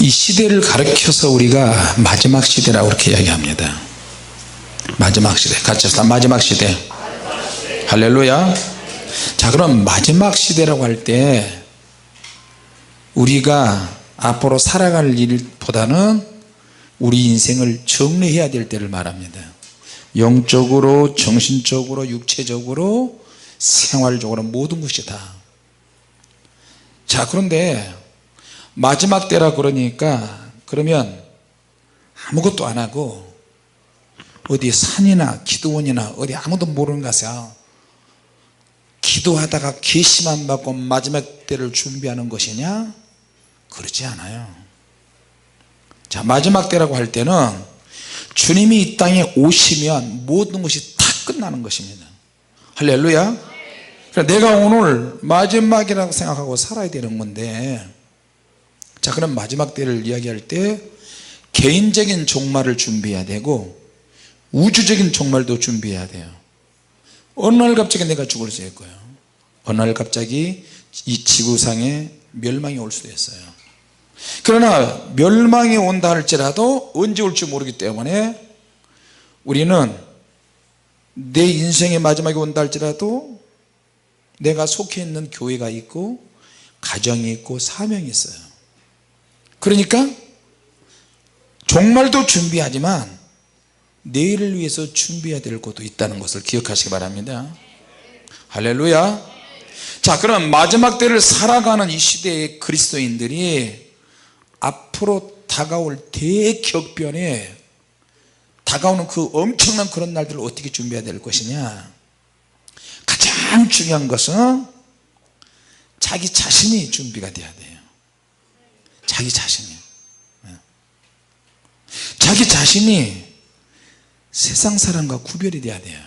이 시대를 가리켜서 우리가 마지막 시대라고 그렇게 이야기합니다. 마지막 시대, 같이 합시다. 마지막 시대. 할렐루야. 자, 그럼 마지막 시대라고 할 때 우리가 앞으로 살아갈 일보다는 우리 인생을 정리해야 될 때를 말합니다. 영적으로, 정신적으로, 육체적으로, 생활적으로 모든 것이 다. 자, 그런데 마지막 때라 그러니까 그러면 아무것도 안 하고 어디 산이나 기도원이나 어디 아무도 모르는 곳에서 기도하다가 계시만 받고 마지막 때를 준비하는 것이냐? 그렇지 않아요. 자, 마지막 때라고 할 때는 주님이 이 땅에 오시면 모든 것이 다 끝나는 것입니다. 할렐루야. 그러니까 내가 오늘 마지막이라고 생각하고 살아야 되는 건데, 자, 그럼 마지막 때를 이야기할 때 개인적인 종말을 준비해야 되고 우주적인 종말도 준비해야 돼요. 어느 날 갑자기 내가 죽을 수 있고요, 어느 날 갑자기 이 지구상에 멸망이 올 수도 있어요. 그러나 멸망이 온다 할지라도 언제 올지 모르기 때문에 우리는 내 인생의 마지막이 온다 할지라도 내가 속해 있는 교회가 있고 가정이 있고 사명이 있어요. 그러니까 종말도 준비하지만 내일을 위해서 준비해야 될 것도 있다는 것을 기억하시기 바랍니다. 할렐루야. 자, 그럼 마지막 때를 살아가는 이 시대의 그리스도인들이 앞으로 다가올 대격변에 다가오는 그 엄청난 그런 날들을 어떻게 준비해야 될 것이냐? 가장 중요한 것은 자기 자신이 준비가 돼야 돼요. 자기 자신이. 자기 자신이 세상 사람과 구별이 돼야 돼요.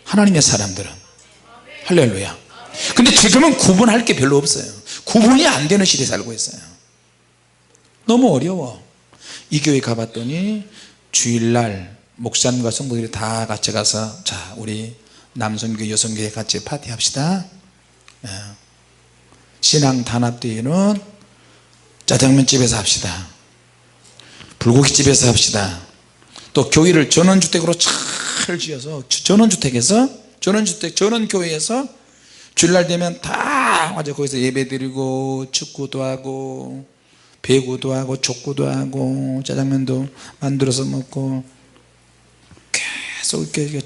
하나님의 사람들은. 할렐루야. 근데 지금은 구분할 게 별로 없어요. 구분이 안 되는 시대에 살고 있어요. 너무 어려워. 이 교회 가봤더니 주일날 목사님과 성도들이 다 같이 가서, 자, 우리 남성교회 여성교회 같이 파티합시다. 신앙 단합대회는 짜장면집에서 합시다. 불고기집에서 합시다. 또 교회를 전원주택으로 잘 지어서 전원주택에서 전원교회에서 주일날 되면 다 와서 거기서 예배드리고 축구도 하고 배구도 하고 족구도 하고 짜장면도 만들어서 먹고 계속 이렇게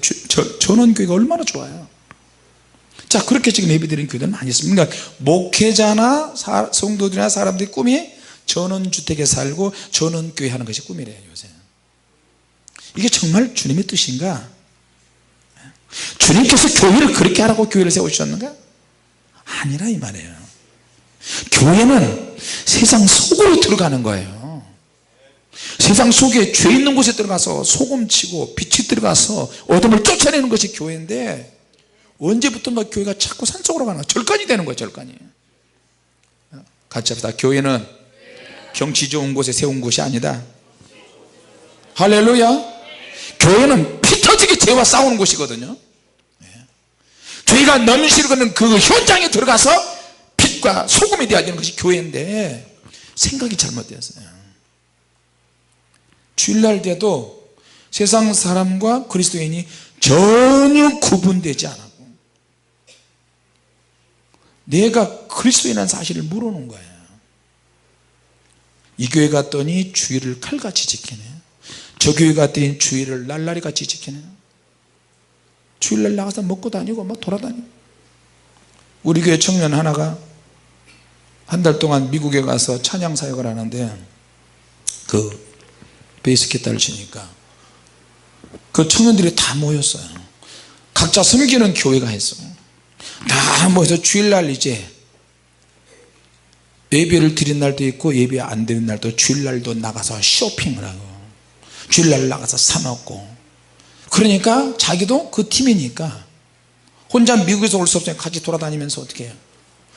전원교회가 얼마나 좋아요. 자, 그렇게 지금 예배드리는 교회들은 많이 있습니다. 그러니까 목회자나 성도들이나 사람들의 꿈이 전원주택에 살고 전원교회 하는 것이 꿈이래요, 요새. 이게 정말 주님의 뜻인가? 주님께서 교회를 그렇게 하라고 교회를 세우셨는가? 아니라 이 말이에요. 교회는 세상 속으로 들어가는 거예요. 세상 속에 죄 있는 곳에 들어가서 소금치고 빛이 들어가서 어둠을 쫓아내는 것이 교회인데, 언제부턴가 교회가 자꾸 산속으로 가는 거예요. 절간이 되는 거예요. 절간이. 같이 합시다. 교회는 경치 좋은 곳에 세운 곳이 아니다. 할렐루야. 교회는 피 터지게 죄와 싸우는 곳이거든요. 죄가 넘실거리는 그 현장에 들어가서 빛과 소금이 되어야 되는 것이 교회인데 생각이 잘못되었어요. 주일날 돼도 세상 사람과 그리스도인이 전혀 구분되지 않았고 내가 그리스도인이라는 사실을 모르는 거예요. 이 교회 갔더니 주일을 칼같이 지키네, 저 교회 갔더니 주일을 날라리 같이 지키네. 주일날 나가서 먹고 다니고 막 돌아다니고. 우리 교회 청년 하나가 한 달 동안 미국에 가서 찬양 사역을 하는데 그 베이스 기타를 치니까 그 청년들이 다 모였어요. 각자 섬기는 교회가 있어요. 다 모여서 주일날 이제 예배를 드린 날도 있고 예배 안 드린 날도 주일날도 나가서 쇼핑을 하고 주일날 나가서 사 먹고. 그러니까 자기도 그 팀이니까 혼자 미국에서 올 수 없으니까 같이 돌아다니면서 어떻게 해요?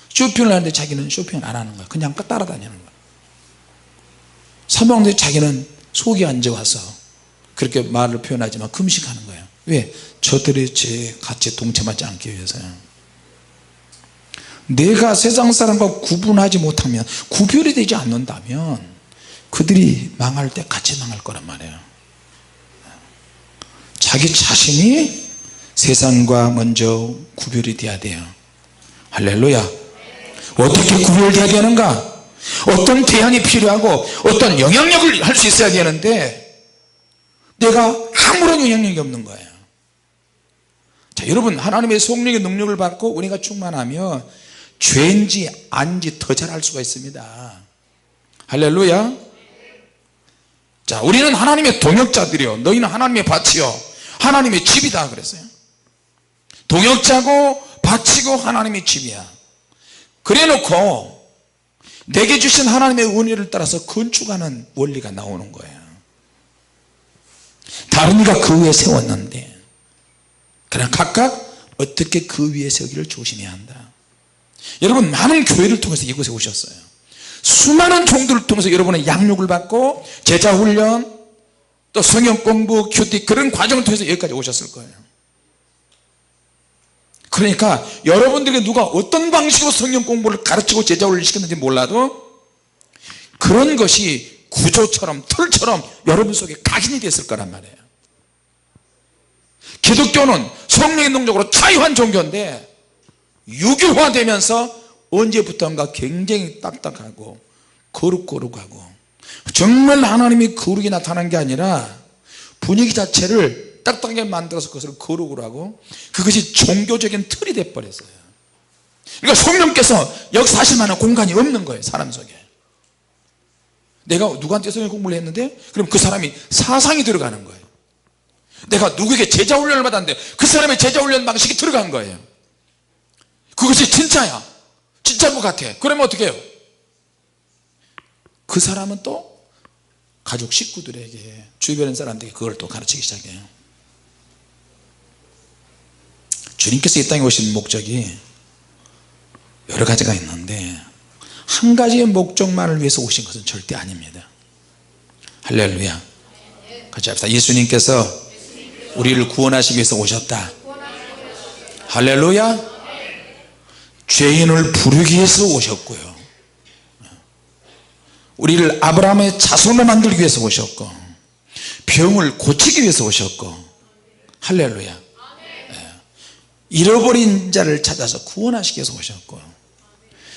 쇼핑을 하는데 자기는 쇼핑을 안 하는 거야. 그냥 따라다니는 거야. 사 먹는데 자기는 속이 안 좋아서 그렇게 말을 표현하지만 금식하는 거예요. 왜? 저들의 죄에 같이 동참하지 않기 위해서요. 내가 세상 사람과 구분하지 못하면, 구별이 되지 않는다면 그들이 망할 때 같이 망할 거란 말이에요. 자기 자신이 세상과 먼저 구별이 돼야 돼요. 할렐루야. 어떻게 구별돼야 되는가? 어떤 대안이 필요하고 어떤 영향력을 할 수 있어야 되는데 내가 아무런 영향력이 없는 거예요. 자, 여러분, 하나님의 성령의 능력을 받고 우리가 충만하면 죄인지 아닌지 더 잘 알 수가 있습니다. 할렐루야. 자, 우리는 하나님의 동역자들이요, 너희는 하나님의 밭이요 하나님의 집이다 그랬어요. 동역자고 밭이고 하나님의 집이야. 그래 놓고 내게 주신 하나님의 은혜를 따라서 건축하는 원리가 나오는 거예요. 다른 이가 그 위에 세웠는데 그러나 각각 어떻게 그 위에 세우기를 조심해야 한다. 여러분, 많은 교회를 통해서 이곳에 오셨어요. 수많은 종들을 통해서 여러분은 양육을 받고 제자훈련, 또 성경 공부, 큐티, 그런 과정을 통해서 여기까지 오셨을 거예요. 그러니까 여러분들에게 누가 어떤 방식으로 성경 공부를 가르치고 제자훈련을 시켰는지 몰라도 그런 것이 구조처럼, 틀처럼 여러분 속에 각인이 됐을 거란 말이에요. 기독교는 성령의 능력으로 자유한 종교인데 유교화되면서 언제부턴가 굉장히 딱딱하고 거룩거룩하고, 정말 하나님이 거룩이 나타난 게 아니라 분위기 자체를 딱딱하게 만들어서 그것을 거룩으로 하고 그것이 종교적인 틀이 돼버렸어요. 그러니까 성령께서 역사하실 만한 공간이 없는 거예요. 사람 속에. 내가 누구한테 성령 공부를 했는데 그럼 그 사람이 사상이 들어가는 거예요. 내가 누구에게 제자훈련을 받았는데 그 사람의 제자훈련 방식이 들어간 거예요. 그것이 진짜야, 진짜인 것 같아. 그러면 어떻게 해요? 그 사람은 또 가족 식구들에게, 주변 사람들에게 그걸 또 가르치기 시작해요. 주님께서 이 땅에 오신 목적이 여러 가지가 있는데 한 가지의 목적만을 위해서 오신 것은 절대 아닙니다. 할렐루야. 같이 합시다. 예수님께서 우리를 구원하시기 위해서 오셨다. 할렐루야. 죄인을 부르기 위해서 오셨고요, 우리를 아브라함의 자손으로 만들기 위해서 오셨고, 병을 고치기 위해서 오셨고, 할렐루야. 잃어버린 자를 찾아서 구원하시기 위해서 오셨고,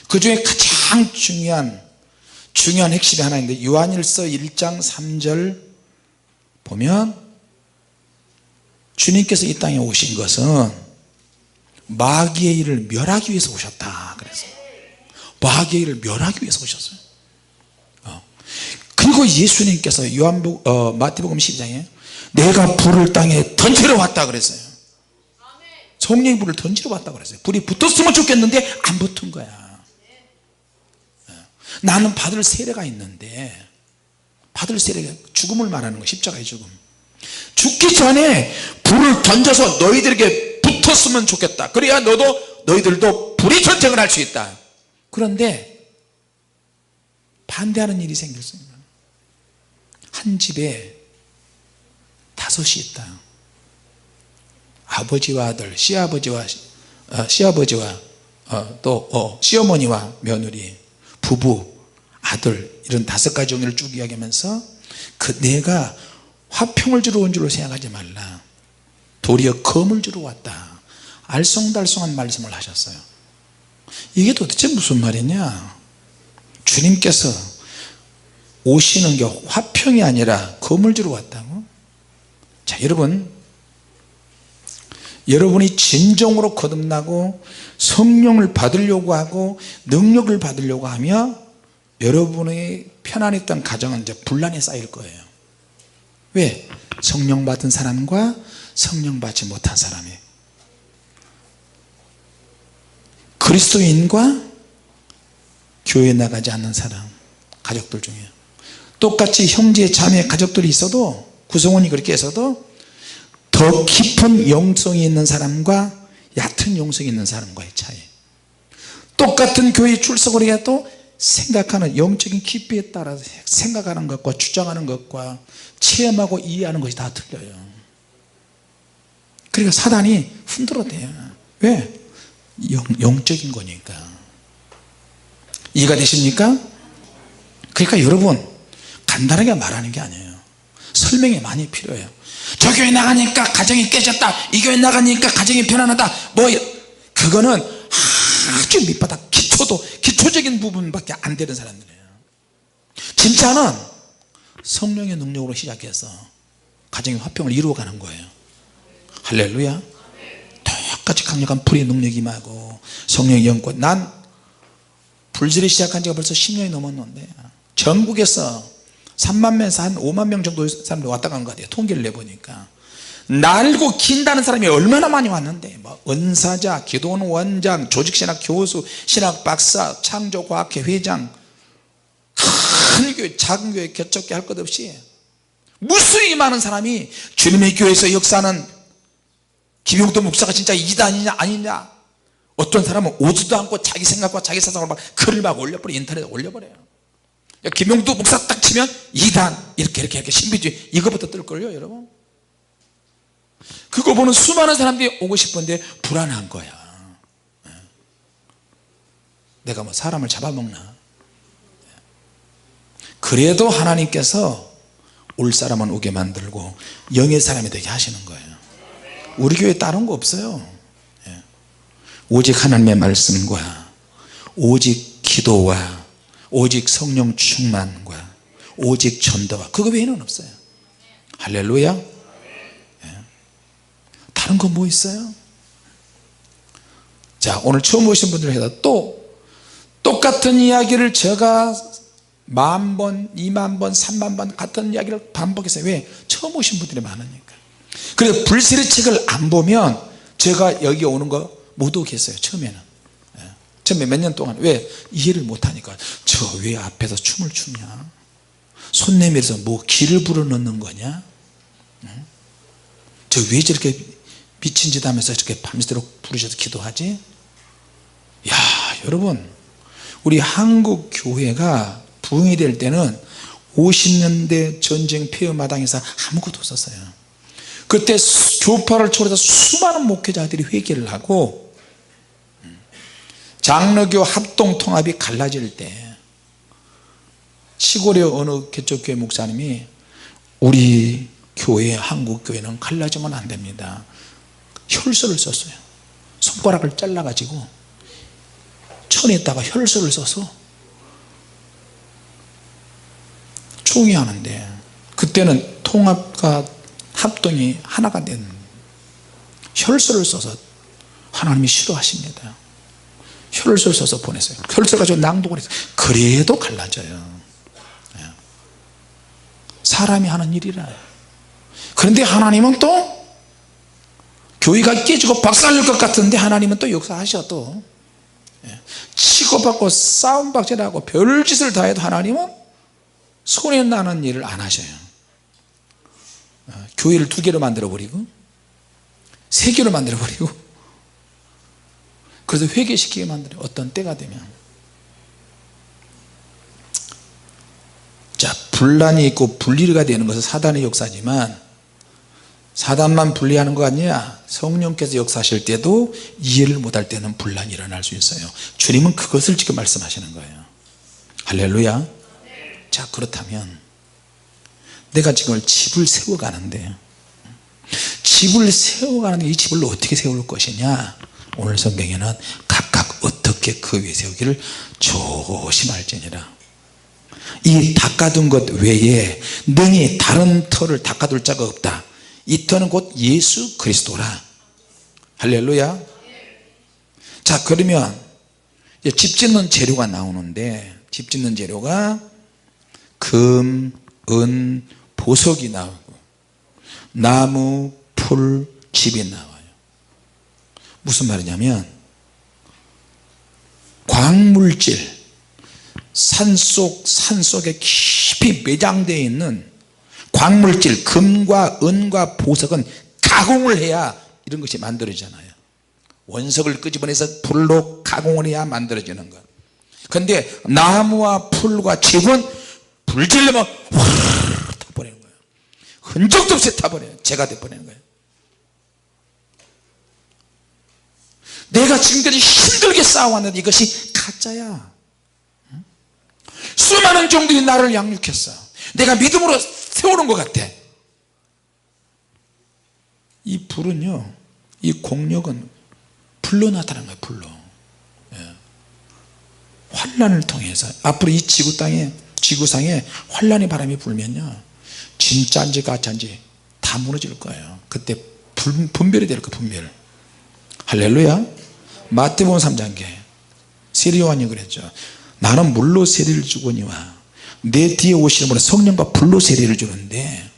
그 중에 가장 중요한 핵심이 하나 있는데 요한일서 1장 3절 보면 주님께서 이 땅에 오신 것은 마귀의 일을 멸하기 위해서 오셨다 그랬어요. 마귀의 일을 멸하기 위해서 오셨어요. 그리고 예수님께서 마태복음 12장에 내가 불을 땅에 던지러 왔다 그랬어요. 성령의 불을 던지러 왔다 그랬어요. 불이 붙었으면 좋겠는데 안 붙은 거야. 나는 받을 세례가 있는데, 받을 세례가 죽음을 말하는 거야. 십자가의 죽음. 죽기 전에 불을 던져서 너희들에게 붙었으면 좋겠다. 그래야 너희들도 불의 전쟁을 할 수 있다. 그런데 반대하는 일이 생겼습니다. 한 집에 5이 있다. 아버지와 아들, 시아버지와 또 시어머니와 며느리, 부부, 아들, 이런 5가지 종류를 쭉 이야기하면서 내가 화평을 주러 온 줄로 생각하지 말라. 도리어 검을 주러 왔다. 알쏭달쏭한 말씀을 하셨어요. 이게 도대체 무슨 말이냐? 주님께서 오시는 게 화평이 아니라 검을 주러 왔다고? 자, 여러분이 진정으로 거듭나고 성령을 받으려고 하고 능력을 받으려고 하며 여러분의 편안했던 가정은 이제 분란이 쌓일 거예요. 왜? 성령 받은 사람과 성령 받지 못한 사람이, 그리스도인과 교회에 나가지 않는 사람, 가족들 중에 똑같이 형제 자매 가족들이 있어도, 구성원이 그렇게 해서도 더 깊은 영성이 있는 사람과 얕은 영성이 있는 사람과의 차이, 똑같은 교회에 출석을 해도 생각하는 영적인 깊이에 따라서 생각하는 것과 주장하는 것과 체험하고 이해하는 것이 다 틀려요. 그러니까 사단이 흔들어대요. 왜? 영적인 거니까. 이해가 되십니까? 그러니까 여러분 간단하게 말하는 게 아니에요. 설명이 많이 필요해요. 저 교회 나가니까 가정이 깨졌다, 이 교회 나가니까 가정이 편안하다, 그거는 아주 밑바닥 기초적인 부분밖에 안 되는 사람들이에요. 진짜는 성령의 능력으로 시작해서 가정의 화평을 이루어가는 거예요. 할렐루야. 똑같이 강력한 불의 능력이 임하고 성령의 영권. 난 불질이 시작한 지가 벌써 10년이 넘었는데 전국에서 3만 명에서 한 5만 명 정도 사람들이 왔다 가는 것 같아요. 통계를 내보니까. 날고 긴다는 사람이 얼마나 많이 왔는데 은사자, 기도원 원장, 조직신학 교수, 신학 박사, 창조과학회 회장, 큰 교회 작은 교회 개척교 할 것 없이 무수히 많은 사람이 주님의 교회에서 역사하는 김용도 목사가 진짜 이단이냐 아니냐. 어떤 사람은 오지도 않고 자기 생각과 자기 사상으로 막 글을 막 올려버려, 인터넷에 올려버려요. 김용도 목사 딱 치면 이단 이렇게 신비주의 이거부터 뜰걸요 여러분. 그거 보는 수많은 사람들이 오고 싶은데 불안한 거야. 내가 뭐 사람을 잡아먹나. 그래도 하나님께서 올 사람은 오게 만들고 영의 사람이 되게 하시는 거예요. 우리 교회 다른 거 없어요. 오직 하나님의 말씀과 오직 기도와 오직 성령 충만과 오직 전도와 그거 외에는 없어요. 할렐루야. 다른 거 뭐 있어요? 자, 오늘 처음 오신 분들 해서 또 똑같은 이야기를 제가 10,000번, 20,000번, 30,000번 같은 이야기를 반복했어요. 왜? 처음 오신 분들이 많으니까. 그래서 불세례 책을 안 보면 제가 여기 오는 거 못 오겠어요. 처음에는. 처음에 몇 년 동안. 왜? 이해를 못하니까. 저 왜 앞에서 춤을 추냐, 손 내밀어서 뭐 기를 불어넣는 거냐, 저 왜 저렇게 미친 짓 하면서 이렇게 밤새도록 부르셔서 기도하지. 야, 여러분, 우리 한국 교회가 부흥이 될 때는 50년대 전쟁 폐허 마당에서 아무것도 없었어요. 그때 교파를 초월해서 수많은 목회자들이 회개를 하고 장로교 합동통합이 갈라질 때 시골의 어느 개척교회 목사님이 우리 교회, 한국 교회는 갈라지면 안 됩니다. 혈서를 썼어요. 손가락을 잘라 가지고 천에다가 혈서를 써서 총회하는데, 그때는 통합과 합동이 하나가 된 혈서를 써서 하나님이 싫어하십니다. 혈서를 써서 보냈어요. 혈서 가지고 낭독을 했어요. 그래도 갈라져요. 사람이 하는 일이라. 그런데 하나님은 또 교회가 깨지고 박살날 것 같은데 하나님은 또 역사하셔. 또 치고받고 싸움박질하고 별짓을 다 해도 하나님은 손에 나는 일을 안 하셔요. 교회를 2개로 만들어버리고 3개로 만들어버리고 그래서 회개시키게 만들어요. 어떤 때가 되면. 자, 분란이 있고 분리가 되는 것은 사단의 역사지만 사단만 분리하는 거 아니야. 성령께서 역사하실 때도 이해를 못할 때는 분란이 일어날 수 있어요. 주님은 그것을 지금 말씀하시는 거예요. 할렐루야. 자, 그렇다면 내가 지금 집을 세워가는데, 집을 세워가는데 이 집을 어떻게 세울 것이냐. 오늘 성경에는 각각 어떻게 그 위에 세우기를 조심할지니라. 이 닦아둔 것 외에 능히 다른 터를 닦아둘 자가 없다. 이 터는 곧 예수 그리스도라. 할렐루야. 자, 그러면 이제 집 짓는 재료가 나오는데, 집 짓는 재료가 금, 은, 보석이 나오고 나무, 풀, 집이 나와요. 무슨 말이냐면 광물질, 산속에 깊이 매장되어 있는 광물질, 금과 은과 보석은 가공을 해야 이런 것이 만들어지잖아요. 원석을 끄집어내서 불로 가공을 해야 만들어지는 것. 그런데 나무와 풀과 집은 불질러면 확 타버리는 거예요. 흔적도 없이 타버려요. 재가 돼버리는 거예요. 내가 지금까지 힘들게 쌓아왔는데 이것이 가짜야. 수많은 종들이 나를 양육했어. 내가 믿음으로 세우는 것 같아. 이 불은요, 이 공력은 불로 나타나는 거예요. 불로. 환난을 통해서 앞으로 이 지구상에 환난의 바람이 불면요, 진짜인지 가짜인지 다 무너질 거예요. 그때 분별이 될 거예요. 분별. 할렐루야. 마태복음 3장에 세례 요한이 그랬죠. 나는 물로 세례를 주거니와 내 뒤에 오시는 분은 성령과 불로 세례를 주는데,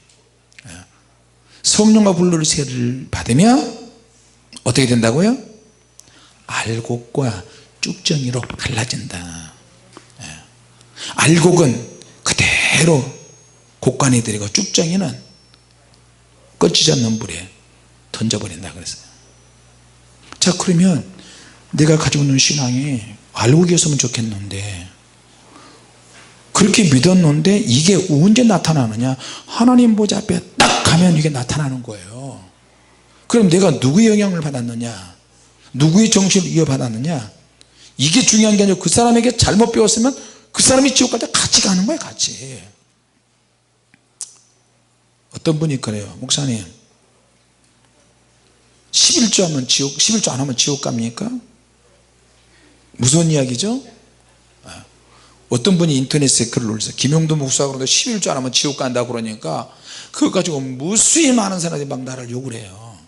성령과 불로 세례를 받으면 어떻게 된다고요? 알곡과 쭉정이로 갈라진다. 알곡은 그대로 곡간에 들이고 쭉정이는 꺼지지 않는 불에 던져버린다 그랬어요. 자, 그러면 내가 가지고 있는 신앙이 알곡이었으면 좋겠는데, 그렇게 믿었는데 이게 언제 나타나느냐? 하나님 보좌 앞에 딱 가면 이게 나타나는 거예요. 그럼 내가 누구의 영향을 받았느냐, 누구의 정신을 이어받았느냐, 이게 중요한 게 아니고 그 사람에게 잘못 배웠으면 그 사람이 지옥 갈 때 같이 가는 거예요. 같이. 어떤 분이 그래요. 목사님, 11조 하면 지옥, 11조 안 하면 지옥 갑니까? 무슨 이야기죠? 어떤 분이 인터넷에 글을 올렸어요. 김용도 목사가 그러는데 11조 안 하면 지옥 간다고 그러니까 그거 가지고 무수히 많은 사람들이 막 나를 욕을 해요.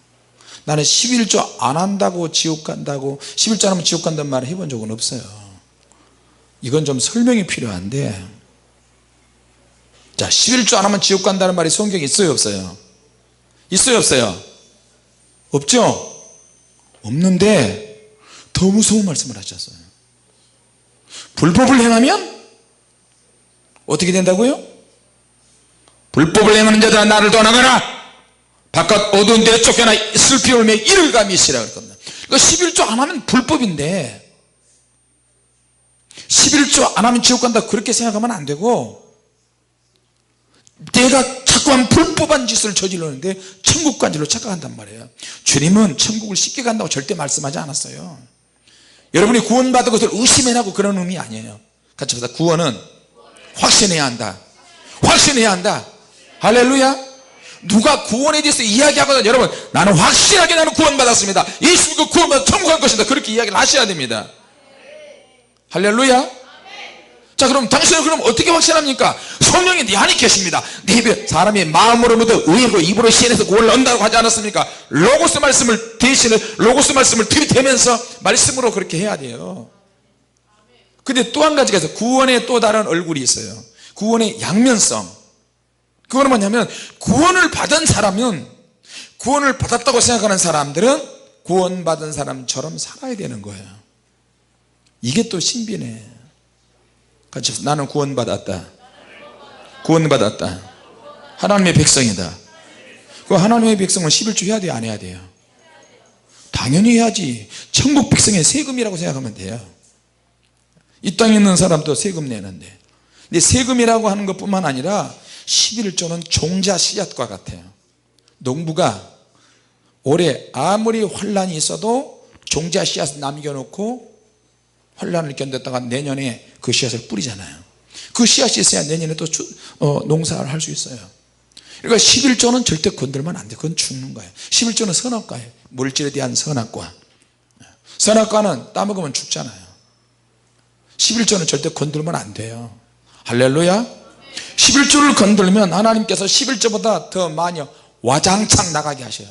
나는 11조 안 한다고 지옥 간다고, 11조 안 하면 지옥 간다는 말을 해본 적은 없어요. 이건 좀 설명이 필요한데, 자, 11조 안 하면 지옥 간다는 말이 성경에 있어요 없어요? 있어요 없어요? 없죠? 없는데 더 무서운 말씀을 하셨어요. 불법을 행하면 어떻게 된다고요? 불법을 행하는 자들아 나를 떠나가라. 바깥 어두운 데 쫓겨나 슬피 울며 이를 감히시라 그랬거든요. 그러니까 11조 안 하면 불법인데 11조 안 하면 지옥 간다 그렇게 생각하면 안 되고, 내가 자꾸만 불법한 짓을 저지르는데 천국 간 줄로 착각한단 말이에요. 주님은 천국을 쉽게 간다고 절대 말씀하지 않았어요. 여러분이 구원받은 것을 의심해라고 그런 의미 아니에요. 같이 보자. 구원은 확신해야 한다. 확신해야 한다. 할렐루야. 누가 구원에 대해서 이야기하거든, 여러분 나는 확실하게 나는 구원받았습니다, 예수 믿고 구원받아 천국 갈 것이다, 그렇게 이야기를 하셔야 됩니다. 할렐루야. 자, 그럼 당신은 그럼 어떻게 확신합니까? 성령이 네 안에 계십니다. 네 입에 사람이 마음으로 믿어 의로 입으로 시인해서 구원을 얻는다고 하지 않았습니까? 로고스 말씀을 대신에 로고스 말씀을 들이대면서 말씀으로 그렇게 해야 돼요. 근데 또 한 가지가 있어요. 구원의 또 다른 얼굴이 있어요. 구원의 양면성. 그거는 뭐냐면, 구원을 받은 사람은, 구원을 받았다고 생각하는 사람들은 구원받은 사람처럼 살아야 되는 거예요. 이게 또 신비네. 같이 나는 구원받았다. 구원받았다. 하나님의 백성이다. 그 하나님의 백성은 11조 해야 돼요, 안 해야 돼요? 당연히 해야지. 천국 백성의 세금이라고 생각하면 돼요. 이 땅에 있는 사람도 세금 내는데, 근데 세금이라고 하는 것뿐만 아니라 11조는 종자 씨앗과 같아요. 농부가 올해 아무리 환란이 있어도 종자 씨앗을 남겨놓고 환란을 견뎠다가 내년에 그 씨앗을 뿌리잖아요. 그 씨앗이 있어야 내년에 또 농사를 할 수 있어요. 그러니까 11조는 절대 건들면 안 돼. 그건 죽는 거예요. 11조는 선악과예요. 물질에 대한 선악과. 선악과는 따먹으면 죽잖아요. 11조는 절대 건들면 안 돼요. 할렐루야. 11조를 건들면 하나님께서 11조보다 더 많이 와장창 나가게 하셔요.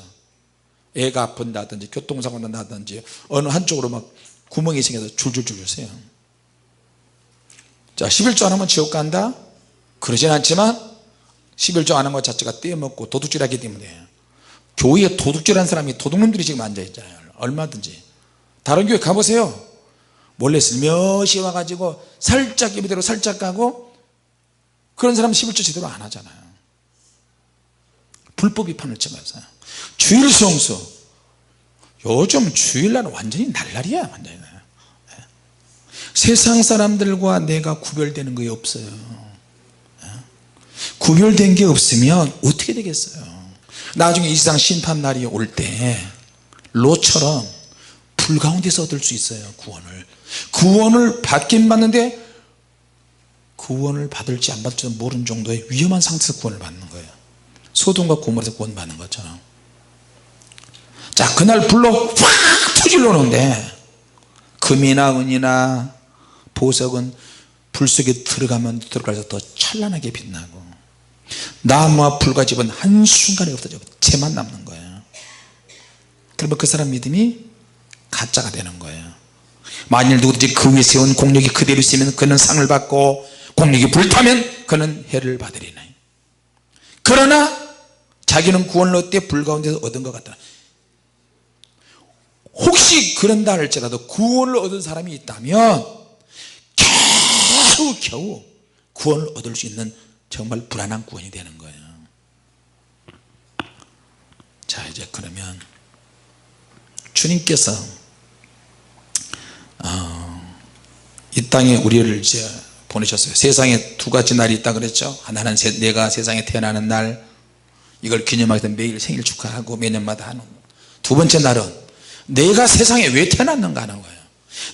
애가 아픈다든지 교통사고가 나든지 어느 한쪽으로 막 구멍이 생겨서 줄줄줄 주세요. 자, 11조 안 하면 지옥 간다? 그러진 않지만 11조 안 하는 것 자체가 떼어먹고 도둑질하기 때문에, 교회에 도둑질하는 사람이 도둑놈들이 지금 앉아있잖아요. 얼마든지 다른 교회 가보세요. 몰래 슬며시 와가지고 살짝 예배대로 살짝 가고, 그런 사람은 11조 제대로 안 하잖아요. 불법이 판을 쳐가서. 주일 성수, 요즘 주일날 완전히 날라리야. 완전히. 세상 사람들과 내가 구별되는 게 없어요. 구별된 게 없으면 어떻게 되겠어요? 나중에 이 세상 심판날이 올 때 롯처럼 불 가운데서 얻을 수 있어요. 구원을 받긴 받는데 구원을 받을지 안 받을지 모르는 정도의 위험한 상태에서 구원을 받는 거예요. 소돔과 고모라에서 구원 받는 것처럼. 자, 그날 불로 확 터질러 오는데 금이나 은이나 보석은 불 속에 들어가면 들어갈수록 더 찬란하게 빛나고 나무와 불과 집은 한순간에 없어지고 재만 남는 거예요. 그러면 그 사람 믿음이 가짜가 되는 거예요. 만일 누구든지 그 위에 세운 공력이 그대로 있으면 그는 상을 받고 공력이 불타면 그는 해를 받으리니 그러나 자기는 구원을 얻되 불 가운데서 얻은 것 같다. 혹시 그런다 할지라도 구원을 얻은 사람이 있다면 겨우 구원을 얻을 수 있는 정말 불안한 구원이 되는 거예요. 자, 이제 그러면 주님께서 이 땅에 우리를 이제 보내셨어요. 세상에 두 가지 날이 있다 그랬죠. 하나는 내가 세상에 태어나는 날, 이걸 기념하기 위해서 매일 생일 축하하고 매년마다 하는 거. 두 번째 날은 내가 세상에 왜 태어났는가 하는 거예요.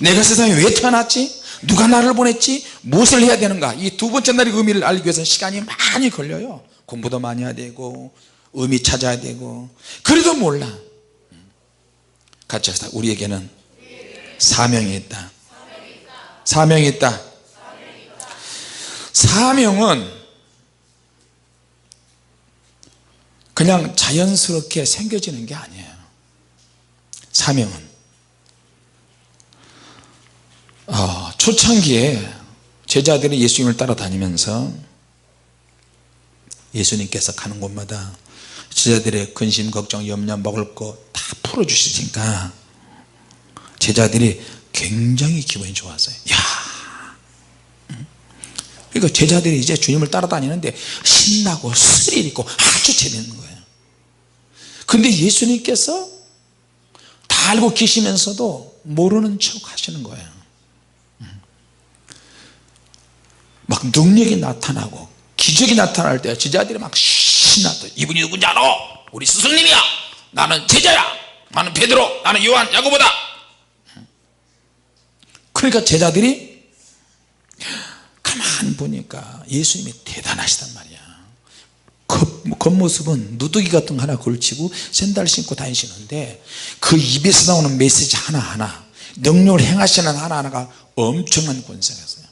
내가 세상에 왜 태어났지? 누가 나를 보냈지? 무엇을 해야 되는가? 이 두 번째 날의 의미를 알기 위해서는 시간이 많이 걸려요. 공부도 많이 해야 되고 의미 찾아야 되고. 그래도 몰라. 같이 합시다. 우리에게는 사명이 있다. 사명이 있다. 사명은 그냥 자연스럽게 생겨지는 게 아니에요. 사명은 초창기에 제자들이 예수님을 따라다니면서 예수님께서 가는 곳마다 제자들의 근심, 걱정, 염려, 먹을 거 다 풀어주시니까 제자들이 굉장히 기분이 좋았어요. 그러니까 제자들이 이제 주님을 따라다니는데 신나고 스릴 있고 아주 재밌는 거예요. 근데 예수님께서 다 알고 계시면서도 모르는 척 하시는 거예요. 막 능력이 나타나고 기적이 나타날 때 제자들이 막 신나서 이분이 누군지 알아? 우리 스승님이야. 나는 제자야. 나는 베드로, 나는 요한, 야고보다. 그러니까 제자들이 가만히 보니까 예수님이 대단하시단 말이야. 겉모습은 누더기 같은 거 하나 걸치고 샌들 신고 다니시는데 그 입에서 나오는 메시지 하나하나, 능력을 행하시는 하나하나가 엄청난 권세가 있어요.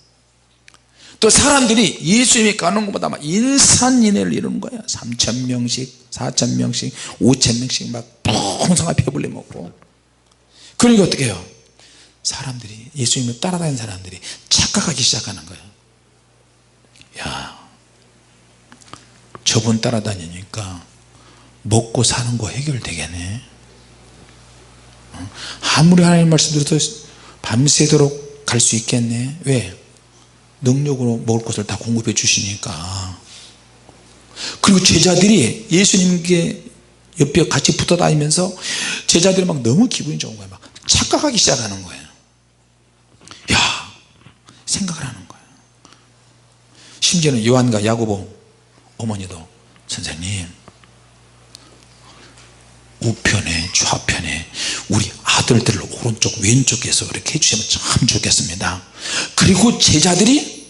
또 사람들이 예수님이 가는 것보다 막 인산인해를 이루는 거예요. 3,000명씩 4,000명씩 5,000명씩 막 풍성하게 배불리 먹고. 그러니까 어떻게 해요? 사람들이, 예수님을 따라다니는 사람들이 착각하기 시작하는 거예요. 야, 저분 따라다니니까 먹고 사는 거 해결되겠네. 아무리 하나님 말씀 들어도 밤새도록 갈 수 있겠네. 왜? 능력으로 먹을 것을 다 공급해 주시니까. 그리고 제자들이 예수님께 옆에 같이 붙어 다니면서 제자들이 막 너무 기분이 좋은 거예요. 막 착각하기 시작하는 거예요. 야, 생각을 하는 거예요. 심지어는 요한과 야고보 어머니도, 선생님 우편에 좌편에 우리 아들들을 오른쪽 왼쪽에서 이렇게 해주시면 참 좋겠습니다. 그리고 제자들이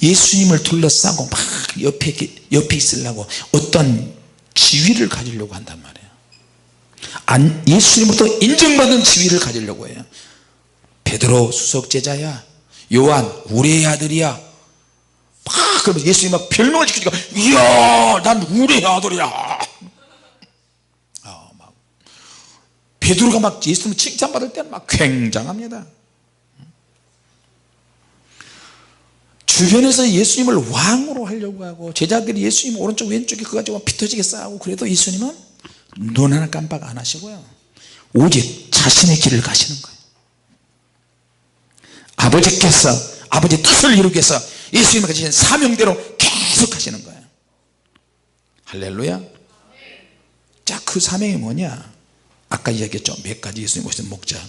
예수님을 둘러싸고 막 옆에 있으려고 어떤 지위를 가지려고 한단 말이에요. 예수님부터 인정받은 지위를 가지려고 해요. 베드로 수석제자야, 요한 우리의 아들이야. 막 그러면 예수님 막 별명을 지키니까, 이야 난 우리의 아들이야. 베드로가 막 예수님 칭찬받을 때는 막 굉장합니다. 주변에서 예수님을 왕으로 하려고 하고 제자들이 예수님 오른쪽 왼쪽에 그거 가지고 피 터지게 싸우고, 그래도 예수님은 눈 하나 깜빡 안 하시고요, 오직 자신의 길을 가시는 거예요. 아버지께서 아버지 뜻을 이루기 위해서 예수님을 가지신 사명대로 계속 하시는 거예요. 할렐루야. 자, 그 사명이 뭐냐? 아까 이야기했죠. 몇 가지 예수님 오신 목적.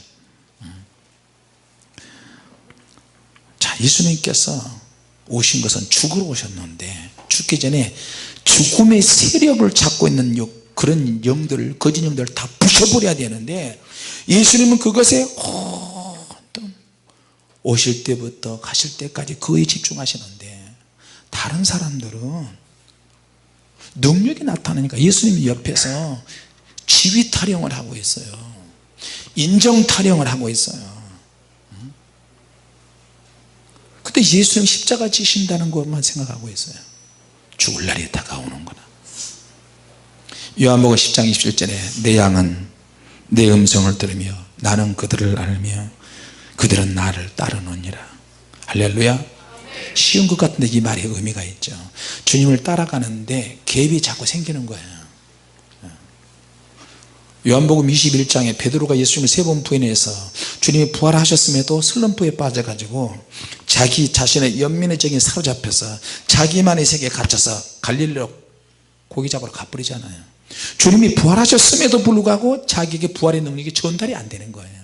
자, 예수님께서 오신 것은 죽으러 오셨는데, 죽기 전에 죽음의 세력을 잡고 있는 그런 영들, 거짓 영들을 다 부셔 부셔버려야 되는데 예수님은 그것에 오실 때부터 가실 때까지 거의 집중하시는데 다른 사람들은 능력이 나타나니까 예수님이 옆에서 지위 타령을 하고 있어요. 인정 타령을 하고 있어요. 근데 예수님 십자가 지신다는 것만 생각하고 있어요. 죽을 날이 다가오는구나. 요한복음 10장 27절에 내 양은 내 음성을 들으며 나는 그들을 알며 그들은 나를 따르느니라. 할렐루야. 쉬운 것 같은데 이 말에 의미가 있죠. 주님을 따라가는데 갭이 자꾸 생기는 거예요. 요한복음 21장에 베드로가 예수님을 3번 부인해서 주님이 부활하셨음에도 슬럼프에 빠져가지고 자기 자신의 연민의적인 사로잡혀서 자기만의 세계에 갇혀서 갈릴리로 고기 잡으러 가버리잖아요. 주님이 부활하셨음에도 불구하고 자기에게 부활의 능력이 전달이 안 되는 거예요.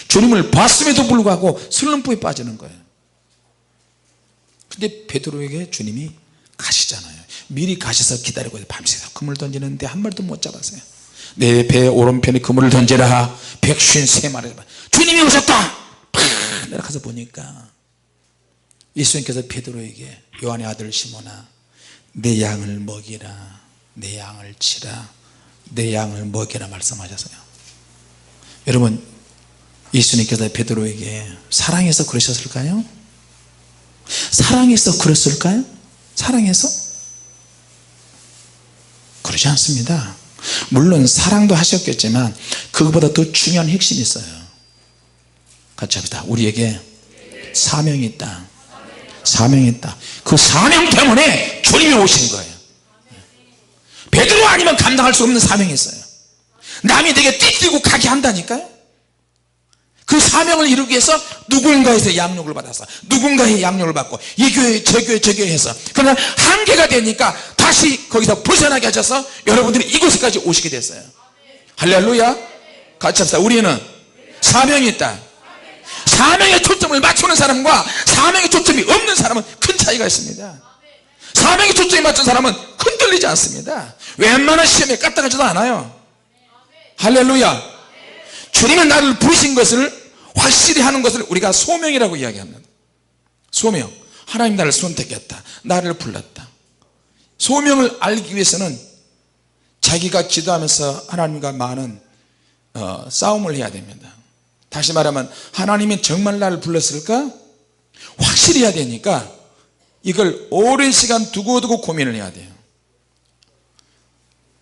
주님을 봤음에도 불구하고 슬럼프에 빠지는 거예요. 근데 베드로에게 주님이 가시잖아요. 미리 가셔서 기다리고 밤새서 그물 던지는데 한 마리도 못 잡았어요. 내 배 오른편에 그물을 던지라. 153마리. 주님이 오셨다. 팍 내려가서 보니까 예수님께서 베드로에게 요한의 아들 시몬아 내 양을 먹이라. 내 양을 치라. 내 양을 먹이라 말씀하셨어요. 여러분 예수님께서 베드로에게 사랑해서 그러셨을까요? 사랑해서 그랬을까요? 사랑해서? 그러지 않습니다. 물론 사랑도 하셨겠지만 그것보다 더 중요한 핵심이 있어요. 같이 합시다. 우리에게 사명이 있다. 사명이 있다. 그 사명 때문에 주님이 오신 거예요. 베드로 아니면 감당할 수 없는 사명이 있어요. 남이 되게 띠띠고 가게 한다니까요. 그 사명을 이루기 위해서 누군가에서 양육을 받아서 누군가의 양육을 받고 이 교회 저 교회 저 교회 해서 그러나 한계가 되니까 다시 거기서 벗어나게 하셔서 여러분들이 이곳에까지 오시게 됐어요. 할렐루야. 같이 합시다. 우리는 사명이 있다. 사명에 초점을 맞추는 사람과 사명에 초점이 없는 사람은 큰 차이가 있습니다. 사명에 초점이 맞춘 사람은 흔들리지 않습니다. 웬만한 시험에 까딱하지도 않아요. 할렐루야. 주님은 나를 부르신 것을 확실히 하는 것을 우리가 소명이라고 이야기합니다. 소명. 하나님 나를 선택했다. 나를 불렀다. 소명을 알기 위해서는 자기가 기도하면서 하나님과 많은 싸움을 해야 됩니다. 다시 말하면 하나님이 정말 나를 불렀을까? 확실히 해야 되니까 이걸 오랜 시간 두고두고 고민을 해야 돼요.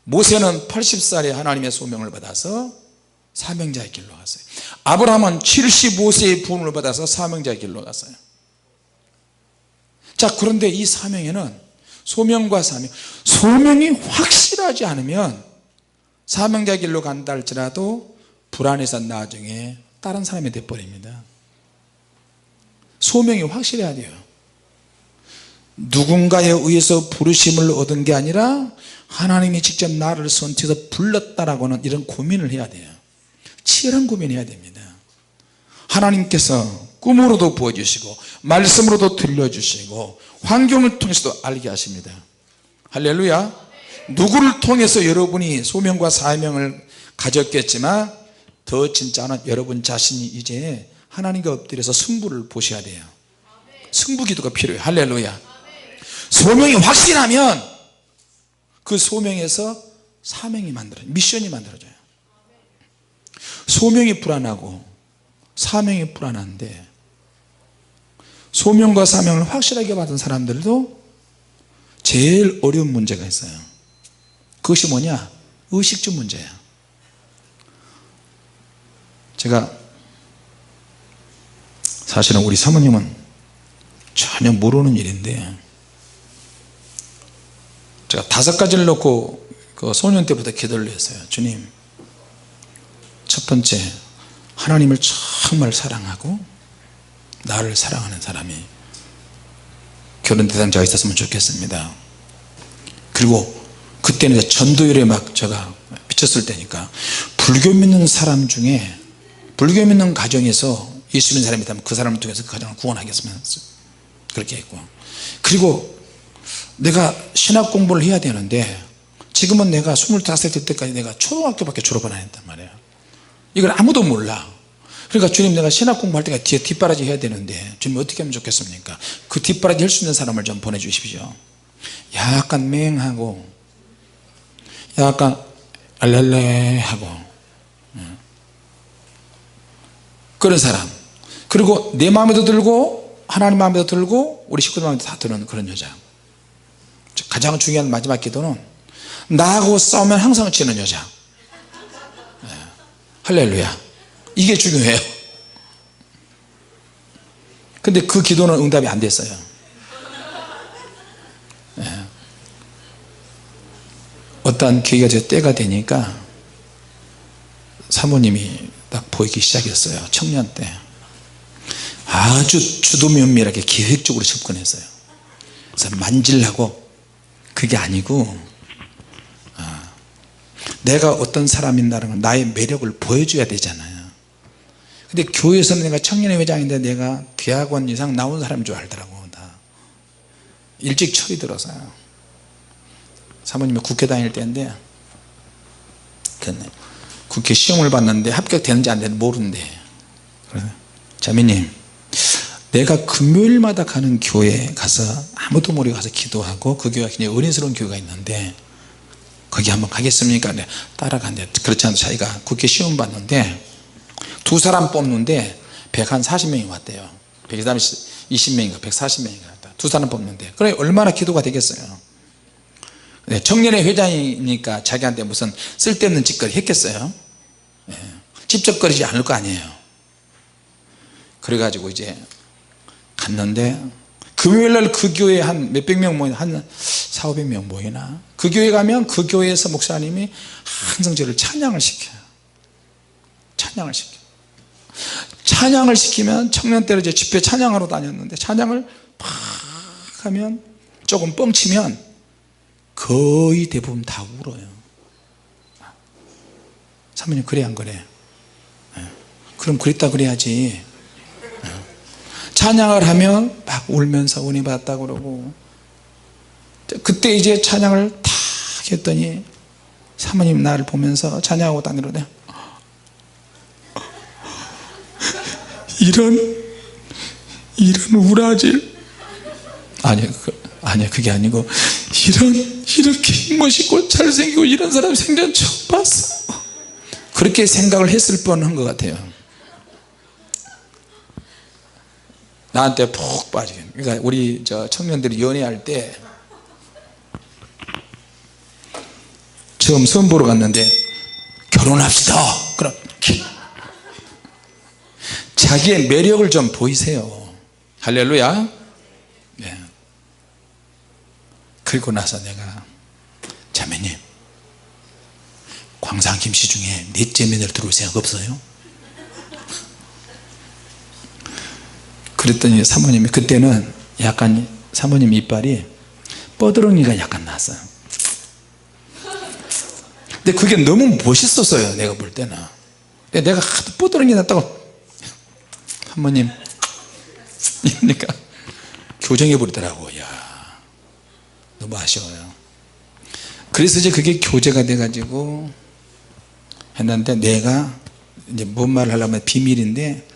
모세는 80살에 하나님의 소명을 받아서 사명자의 길로 갔어요. 아브라함은 75세의 부름을 받아서 사명자의 길로 갔어요. 자, 그런데 이 사명에는 소명과 사명, 소명이 확실하지 않으면 사명자의 길로 간다 할지라도 불안해서 나중에 다른 사람이 돼버립니다. 소명이 확실해야 돼요. 누군가에 의해서 부르심을 얻은 게 아니라 하나님이 직접 나를 선택해서 불렀다라고는 이런 고민을 해야 돼요. 치열한 고민해야 됩니다. 하나님께서 꿈으로도 보여주시고 말씀으로도 들려주시고 환경을 통해서도 알게 하십니다. 할렐루야. 누구를 통해서 여러분이 소명과 사명을 가졌겠지만 더 진짜는 여러분 자신이 이제 하나님과 엎드려서 승부를 보셔야 돼요. 승부기도가 필요해요. 할렐루야. 소명이 확실하면 그 소명에서 사명이 만들어져요. 미션이 만들어져요. 소명이 불안하고 사명이 불안한데 소명과 사명을 확실하게 받은 사람들도 제일 어려운 문제가 있어요. 그것이 뭐냐? 의식주 문제예요. 제가 사실은 우리 사모님은 전혀 모르는 일인데 제가 5가지를 놓고 그 소년 때부터 기도를 했어요. 주님, 첫 번째, 하나님을 정말 사랑하고 나를 사랑하는 사람이 결혼 대상자가 있었으면 좋겠습니다. 그리고 그때는 전도율에 막 제가 미쳤을 때니까 불교 믿는 사람 중에 불교 믿는 가정에서 예수 믿는 사람이 있다면 그 사람을 통해서 그 가정을 구원하겠으면 그렇게 했고, 그리고 내가 신학 공부를 해야 되는데 지금은 내가 25살 때까지 내가 초등학교밖에 졸업을 안 했단 말이에요. 이걸 아무도 몰라. 그러니까 주님, 내가 신학 공부할 때가 뒤에 뒷바라지 해야 되는데 주님 어떻게 하면 좋겠습니까? 그 뒷바라지 할 수 있는 사람을 좀 보내주십시오. 약간 맹하고 약간 알랄레 하고 그런 사람, 그리고 내 마음에도 들고 하나님 마음에도 들고 우리 식구들 마음에도 다 드는 그런 여자. 가장 중요한 마지막 기도는 나하고 싸우면 항상 지는 여자. 할렐루야. 이게 중요해요. 근데 그 기도는 응답이 안 됐어요. 어떠한 계기가 때가 되니까 사모님이 딱 보이기 시작했어요. 청년 때 아주 주도면밀하게 계획적으로 접근했어요. 그래서 만질라고 그게 아니고 내가 어떤 사람인다는 걸, 나의 매력을 보여줘야 되잖아요. 근데 교회에서는 내가 청년회 회장인데 내가 대학원 이상 나온 사람인 줄 알더라고. 다 일찍 철이 들어서요. 사모님이 국회 다닐 때인데 국회 시험을 봤는데 합격되는지 안 되는지 모르는데, 그래서 자매님, 내가 금요일마다 가는 교회에 가서 아무도 모르게 가서 기도하고 그 교회가 굉장히 은혜스러운 교회가 있는데 거기 한번 가겠습니까? 네, 따라간대. 그렇지 않아도 자기가 국회 시험 봤는데 두 사람 뽑는데 140명이 왔대요. 120명인가 140명인가 두 사람 뽑는데, 그래 얼마나 기도가 되겠어요. 네, 청년회 회장이니까 자기한테 무슨 쓸데없는 짓거리 했겠어요? 네, 찝쩍거리지 않을 거 아니에요. 그래가지고 이제 갔는데 금요일날 그 교회에 한 몇백 명 모이나, 한 400~500명 모이나, 그 교회 가면 그 교회에서 목사님이 항상 저를 찬양을 시켜요. 찬양을 시키면, 청년 때로 이제 집회 찬양하러 다녔는데 찬양을 팍 하면 조금 뻥치면 거의 대부분 다 울어요. 사모님 그래 안 그래? 그럼 그랬다 그래야지. 찬양을 하면 막 울면서 은혜 받았다 그러고, 그때 이제 찬양을 탁 했더니 사모님 나를 보면서 찬양하고 다니는데 이런 우라질, 아니야 그게 아니고 이렇게 멋있고 잘생기고 이런 사람 생전 처음 봤어. 그렇게 생각을 했을 뻔한 것 같아요. 나한테 푹 빠지게. 그러니까 우리 저 청년들이 연애할 때 처음 선보러 갔는데 결혼합시다. 그럼 자기의 매력을 좀 보이세요. 할렐루야. 네. 그리고 나서 내가, 자매님 광산 김씨 중에 넷째 며느리 들어올 생각 없어요? 그랬더니 사모님이, 그때는 약간 사모님 이빨이 뻐드렁이가 약간 났어요. 근데 그게 너무 멋있었어요, 내가 볼 때는. 근데 내가 하도 뻐드렁이 났다고 사모님 이러니까 교정해 버리더라고. 야, 너무 아쉬워요. 그래서 이제 그게 교제가 돼 가지고 했는데, 내가 이제 뭔 말을 하려면 비밀인데,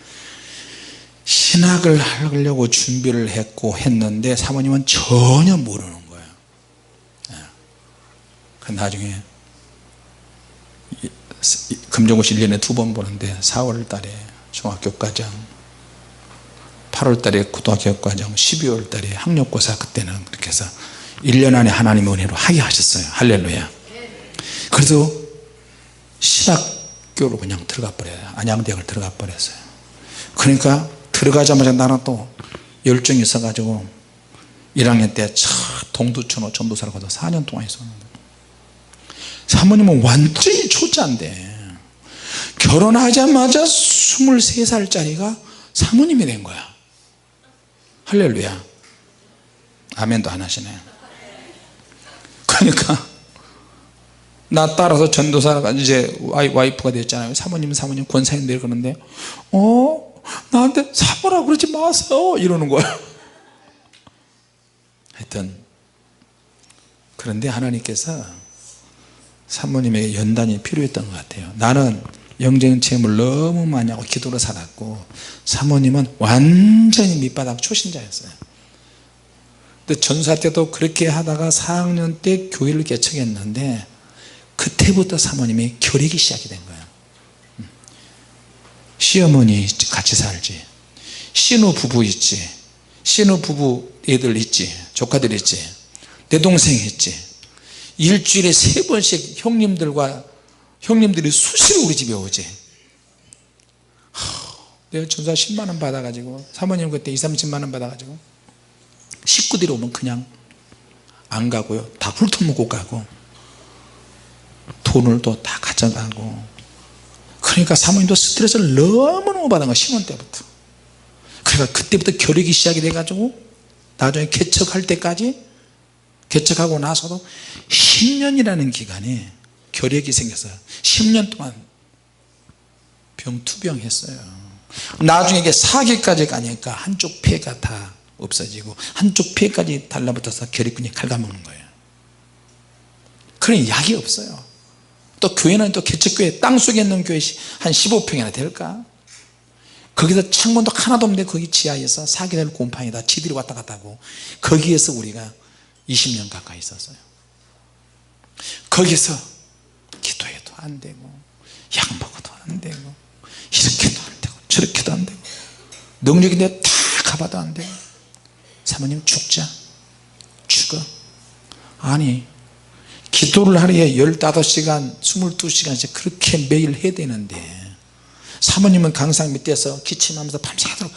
신학을 하려고 준비를 했는데 사모님은 전혀 모르는 거예요. 나중에 금정고시 1년에 2번 보는데 4월 달에 중학교 과정, 8월 달에 고등학교 과정, 12월 달에 학력고사, 그때는 그렇게 해서 1년 안에 하나님의 은혜로 하게 하셨어요. 할렐루야. 그래서 신학교로 그냥 들어가 버려요. 안양대학을 들어가 버렸어요. 그러니까 들어가자마자 나는 또 열정이 있어 가지고 1학년 때 동두천호 전도사를 가서 4년 동안 있었는데, 사모님은 완전히 초짜인데 결혼하자마자 23살짜리가 사모님이 된 거야. 할렐루야. 아멘도 안 하시네. 그러니까 나 따라서 전도사가 이제 와이프가 됐잖아요. 사모님 권사님들 그러는데 나한테 사모라고 그러지 마세요 이러는 거야. 하여튼 그런데 하나님께서 사모님에게 연단이 필요했던 것 같아요. 나는 영적인 체험을 너무 많이 하고 기도로 살았고 사모님은 완전히 밑바닥 초신자였어요. 근데 전사 때도 그렇게 하다가 4학년 때 교회를 개척했는데 그때부터 사모님이 결핵이 시작이 된 거예요. 시어머니 같이 살지, 신우부부 있지, 신우부부 애들 있지, 조카들 있지, 내 동생 있지, 일주일에 3번씩 형님들이 수시로 우리 집에 오지. 내가 전사 10만원 받아가지고 사모님 그때 20-30만원 받아가지고 식구들이 오면 그냥 안 가고요, 다 훑어먹고 가고 돈을 또 다 가져가고. 그러니까 사모님도 스트레스를 너무너무 받은 거야, 신혼 때부터. 그러니까 그때부터 결핵이 시작이 돼가지고 나중에 개척할 때까지, 개척하고 나서도 10년이라는 기간에 결핵이 생겼어요. 10년 동안 병투병했어요. 나중에 이게 사기까지 가니까 한쪽 폐가 다 없어지고 한쪽 폐까지 달라붙어서 결핵균이 갉아먹는 거예요. 그런 약이 없어요. 또 교회는 또 개척교회, 땅속에 있는 교회 한 15평이나 될까, 거기서 창문도 하나도 없는데 거기 지하에서 사기들 곰팡이다 지들이 왔다 갔다 하고 거기에서 우리가 20년 가까이 있었어요. 거기서 기도해도 안 되고 약 먹어도 안 되고 이렇게도 안 되고 저렇게도 안 되고 능력인데 다 가봐도 안 되고. 사모님 죽자, 죽어. 아니 기도를 하루에 15시간 22시간씩 그렇게 매일 해야 되는데 사모님은 강상 밑에서 기침하면서 밤새도록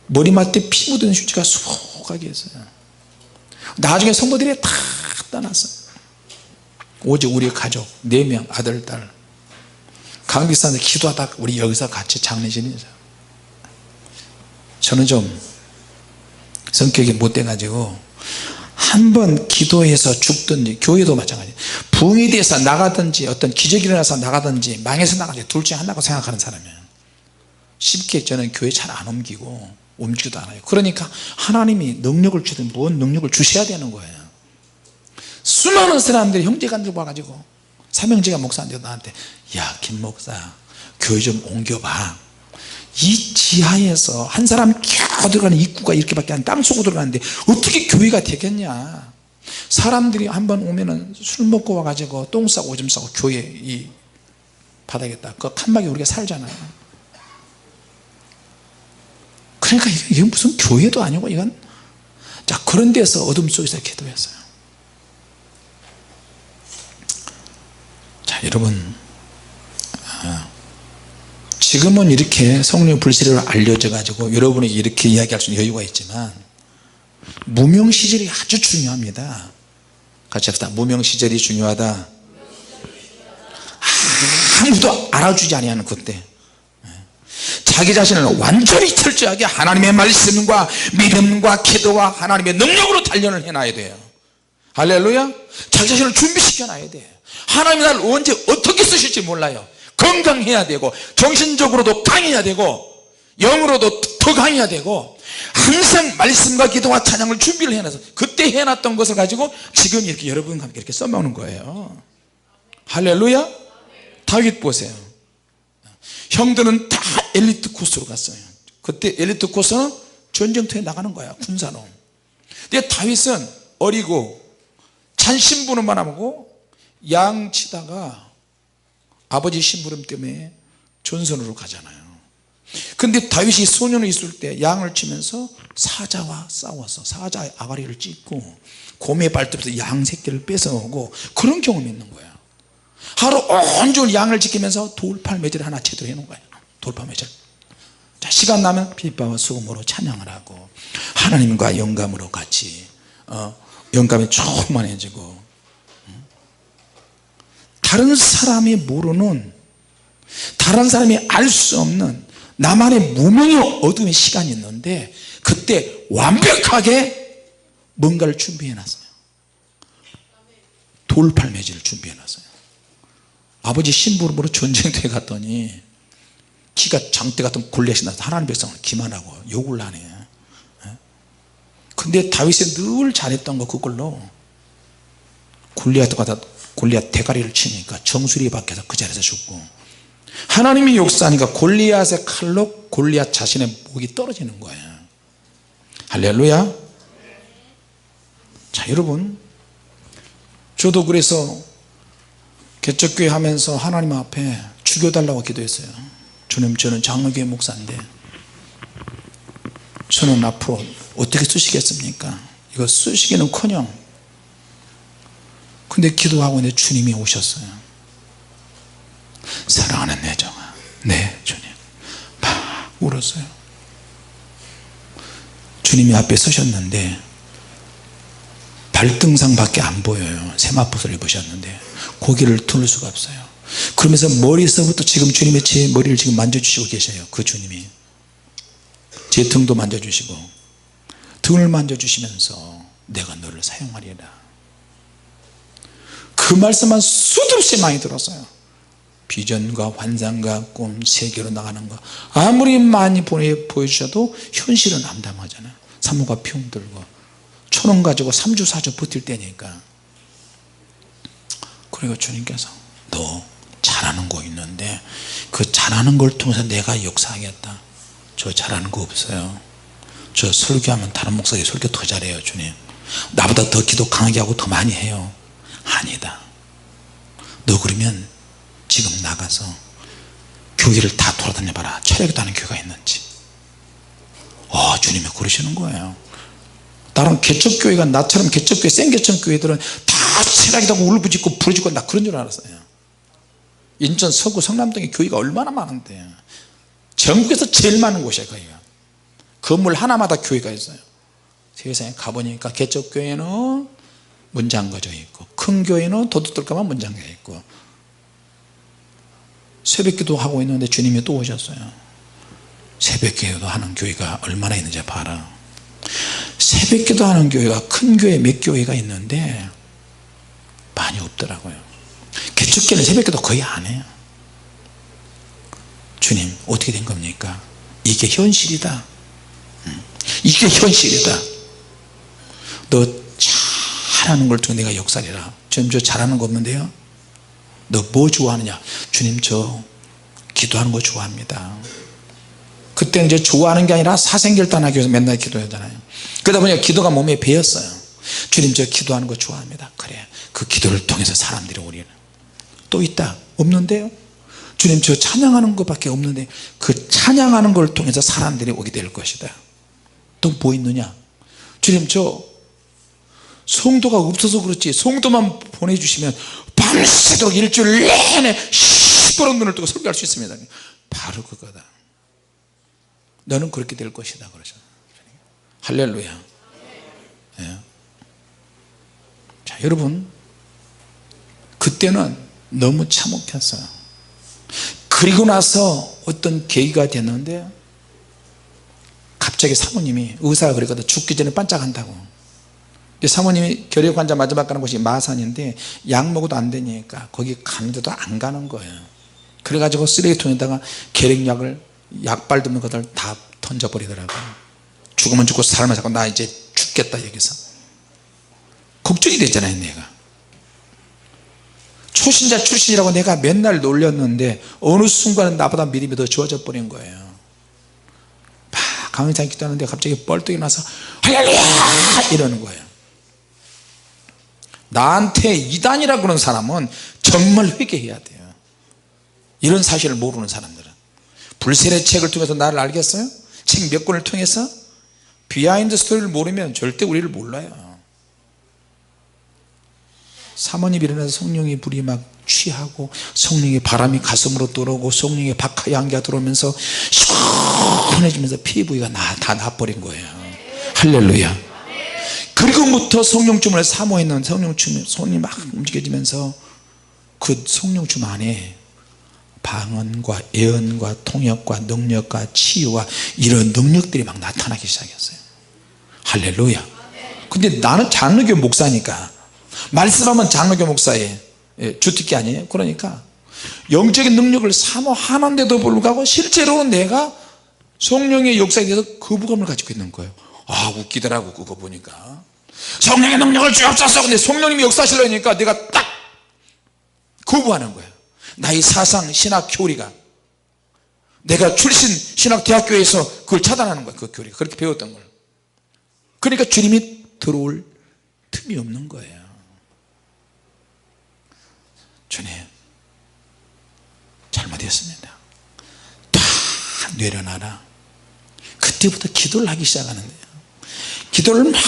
머리맡에 피 묻은 휴지가 수북하게 했어요. 나중에 성도들이 다 떠났어요. 오직 우리 가족 4명 아들 딸 강비산에 기도하다가 우리 여기서 같이 장례식이죠. 저는 좀 성격이 못돼 가지고 한번 기도해서 죽든지, 교회도 마찬가지, 붕이 돼서 나가든지 어떤 기적이 일어나서 나가든지 망해서 나가든지 둘 중에 하나라고 생각하는 사람이에요. 쉽게 저는 교회 잘 안 옮기고 옮기지도 않아요. 그러니까 하나님이 능력을 주든 무슨 능력을 주셔야 되는 거예요. 수많은 사람들이 형제간들 와가지고 삼형제가 목사인데 나한테 야 김 목사 교회 좀 옮겨봐. 이 지하에서 한 사람 겨우 들어가는 입구가 이렇게밖에 안, 땅속으로 들어가는데 어떻게 교회가 되겠냐. 사람들이 한번 오면은 술 먹고 와가지고 똥 싸고 오줌 싸고 교회 이 바닥에다 그 칸막이 우리가 살잖아요. 그러니까 이건 무슨 교회도 아니고 이건. 자, 그런 데서 어둠 속에서 기도했어요. 자, 여러분 지금은 이렇게 성령 불세례로 알려져 가지고 여러분이 이렇게 이야기할 수 있는 여유가 있지만 무명 시절이 아주 중요합니다. 같이 합시다. 무명 시절이 중요하다. 아무도 알아주지 아니하는 그때 자기 자신을 완전히 철저하게 하나님의 말씀과 믿음과 기도와 하나님의 능력으로 단련을 해놔야 돼요. 할렐루야. 자기 자신을 준비시켜 놔야 돼요. 하나님이 나를 언제 어떻게 쓰실지 몰라요. 건강해야 되고 정신적으로도 강해야 되고 영으로도 더 강해야 되고 항상 말씀과 기도와 찬양을 준비를 해놔서 그때 해놨던 것을 가지고 지금 이렇게 여러분과 함께 이렇게 써먹는 거예요. 할렐루야. 다윗 보세요. 형들은 다 엘리트 코스로 갔어요. 그때 엘리트 코스는 전쟁터에 나가는 거야, 군사로. 근데 다윗은 어리고 잔 심부름만 하고 양 치다가 아버지 심부름 때문에 전선으로 가잖아요. 근데 다윗이 소년으로 있을 때 양을 치면서 사자와 싸워서 사자의 아가리를 찢고 곰의 발톱에서 양 새끼를 뺏어오고 그런 경험이 있는 거야. 하루 온종일 양을 지키면서 돌팔매질 하나 제대로 해놓은 거야. 돌팔매질. 자, 시간 나면 비파와 수금으로 찬양을 하고 하나님과 영감으로 같이 영감이 충만해지고 다른 사람이 모르는, 다른 사람이 알 수 없는 나만의 무명의 어둠의 시간이 있는데 그때 완벽하게 뭔가를 준비해 놨어요. 돌팔매질을 준비해 놨어요. 아버지 심부름으로 전쟁터에 갔더니 키가 장대 같은 골리앗이 나서 하나님 백성을 기만하고 욕을 하네. 근데 다윗이 늘 잘했던 거 그걸로 골리앗 대가리를 치니까 정수리 밖에서 그 자리에서 죽고, 하나님이 역사하니까 골리앗의 칼로 골리앗 자신의 목이 떨어지는 거예요. 할렐루야. 자, 여러분, 저도 그래서 개척교회 하면서 하나님 앞에 죽여달라고 기도했어요. 주님, 저는 장로교회 목사인데 저는 앞으로 어떻게 쓰시겠습니까? 이거 쓰시기는커녕. 근데 기도하고 있는데 주님이 오셨어요. 사랑하는 내 정아, 네 주님. 막 울었어요. 주님이 앞에 서셨는데 발등상밖에 안 보여요. 세마포를 입으셨는데 고개를 들을 수가 없어요. 그러면서 머리서부터 지금 주님이 제 머리를 지금 만져주시고 계셔요. 그 주님이 제 등도 만져주시고 등을 만져주시면서 내가 너를 사용하리라. 그 말씀만 수도 없이 많이 들었어요. 비전과 환상과 꿈, 세계로 나가는 거 아무리 많이 보여주셔도 현실은 암담하잖아요. 사모가 병들고 천원 가지고 3주 4주 버틸 때니까. 그리고 주님께서 너 잘하는 거 있는데 그 잘하는 걸 통해서 내가 역사하겠다. 저 잘하는 거 없어요. 저 설교하면 다른 목사님 설교 더 잘해요. 주님, 나보다 더 기도 강하게 하고 더 많이 해요. 아니다. 너 그러면 지금 나가서 교회를 다 돌아다녀봐라. 철학에도 하는 교회가 있는지. 주님이 그러시는 거예요. 다른 개척교회가 나처럼 개척교회 센 개척교회들은 다 철학에도 하고 울부짖고 부르짖고 나 그런 줄 알았어요. 인천 서구 성남동에 교회가 얼마나 많은데 전국에서 제일 많은 곳이에요. 거기가 건물 하나마다 교회가 있어요. 세상에 가보니까 개척교회는 문 잠궈져 있고 큰 교회는 도둑 들까봐 문 잠겨 있고, 새벽기도 하고 있는데 주님이 또 오셨어요. 새벽기도 하는 교회가 얼마나 있는지 봐라. 새벽기도 하는 교회가 큰 교회 몇 교회가 있는데 많이 없더라고요. 개척교회는 새벽기도 거의 안 해요. 주님, 어떻게 된 겁니까? 이게 현실이다. 이게 현실이다. 너 잘하는 걸 통해 내가 역사리라. 주님, 저 잘하는 거 없는데요. 너 뭐 좋아하느냐? 주님, 저 기도하는 거 좋아합니다. 그때는 이제 좋아하는 게 아니라 사생결단하기 위해서 맨날 기도하잖아요. 그러다 보니까 기도가 몸에 배었어요. 주님, 저 기도하는 거 좋아합니다. 그래, 그 기도를 통해서 사람들이 오리는. 또 있다. 없는데요. 주님, 저 찬양하는 것밖에 없는데 그 찬양하는 걸 통해서 사람들이 오게 될 것이다. 또 뭐 있느냐? 주님, 저 성도가 없어서 그렇지 성도만 보내주시면 밤새도록 일주일 내내 시퍼런 눈을 뜨고 설교할 수 있습니다. 바로 그거다. 너는 그렇게 될 것이다 그러잖아요. 할렐루야. 예. 자, 여러분, 그때는 너무 참혹했어요. 그리고 나서 어떤 계기가 됐는데 갑자기 사모님이, 의사가 그랬거든. 죽기 전에 반짝한다고. 사모님이 결핵환자 마지막 가는 곳이 마산인데 약 먹어도 안 되니까 거기 가는데도 안 가는 거예요. 그래가지고 쓰레기통에다가 결핵약을 약발 듬는 것들 다 던져버리더라고요. 죽으면 죽고 살면 살고 나 이제 죽겠다. 여기서 걱정이 됐잖아요. 내가 초신자 출신이라고 내가 맨날 놀렸는데 어느 순간은 나보다 믿음이 더 좋아져 버린 거예요. 막 강의장 기도하는데 갑자기 뻘떡 일어나서 할렐루야 이러는 거예요. 나한테 이단이라고 그러는 사람은 정말 회개해야 돼요. 이런 사실을 모르는 사람들은. 불세례 책을 통해서 나를 알겠어요? 책 몇 권을 통해서? 비하인드 스토리를 모르면 절대 우리를 몰라요. 사모님이 일어나서 성령의 불이 막 취하고 성령의 바람이 가슴으로 들어오고 성령의 박하의 향기가 들어오면서 시원해지면서 피부가 다 나버린 거예요. 할렐루야. 그리고부터 성령춤을 사모했는 성령춤이 손이 막 움직여지면서 그 성령춤 안에 방언과 예언과 통역과 능력과 치유와 이런 능력들이 막 나타나기 시작했어요. 할렐루야. 근데 나는 장로교 목사니까, 말씀하면 장로교 목사의 주특기 아니에요. 그러니까 영적인 능력을 사모하는데도 불구하고 실제로는 내가 성령의 역사에 대해서 거부감을 가지고 있는 거예요. 아 웃기더라고. 그거 보니까 성령의 능력을 주옵소서. 근데 성령님이 역사하시려니까 내가 딱 거부하는 거야. 나의 사상 신학 교리가, 내가 출신 신학대학교에서 그걸 차단하는 거야. 그 교리가 그렇게 배웠던 걸. 그러니까 주님이 들어올 틈이 없는 거예요. 주님 잘못했습니다. 다 내려놔라. 그때부터 기도를 하기 시작하는데요. 기도를 막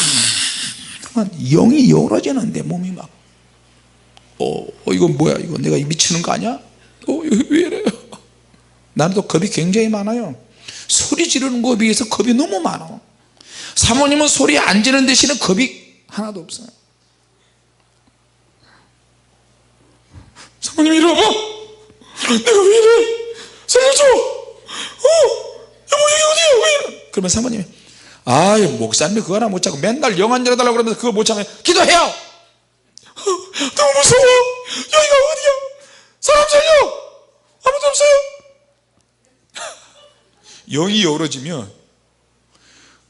하면 영이 열어지는데 몸이 막 이거 뭐야, 이거 내가 미치는 거 아니야? 이거 왜 이래요? 나는 또 겁이 굉장히 많아요. 소리 지르는 거에 비해서 겁이 너무 많아. 사모님은 소리 안 지르는 대신에 겁이 하나도 없어요. 사모님 이리 와봐. 내가 왜 이래? 살려줘. 여보 여기 어디야? 왜 이래? 그러면 사모님이 아이 목사님이 그거 하나 못 참고 맨날 영 안 열어달라고 그러면서 그거 못 참고 기도해요. 너무 무서워. 여기가 어디야? 사람 살려. 아무도 없어요. 영이 열어지면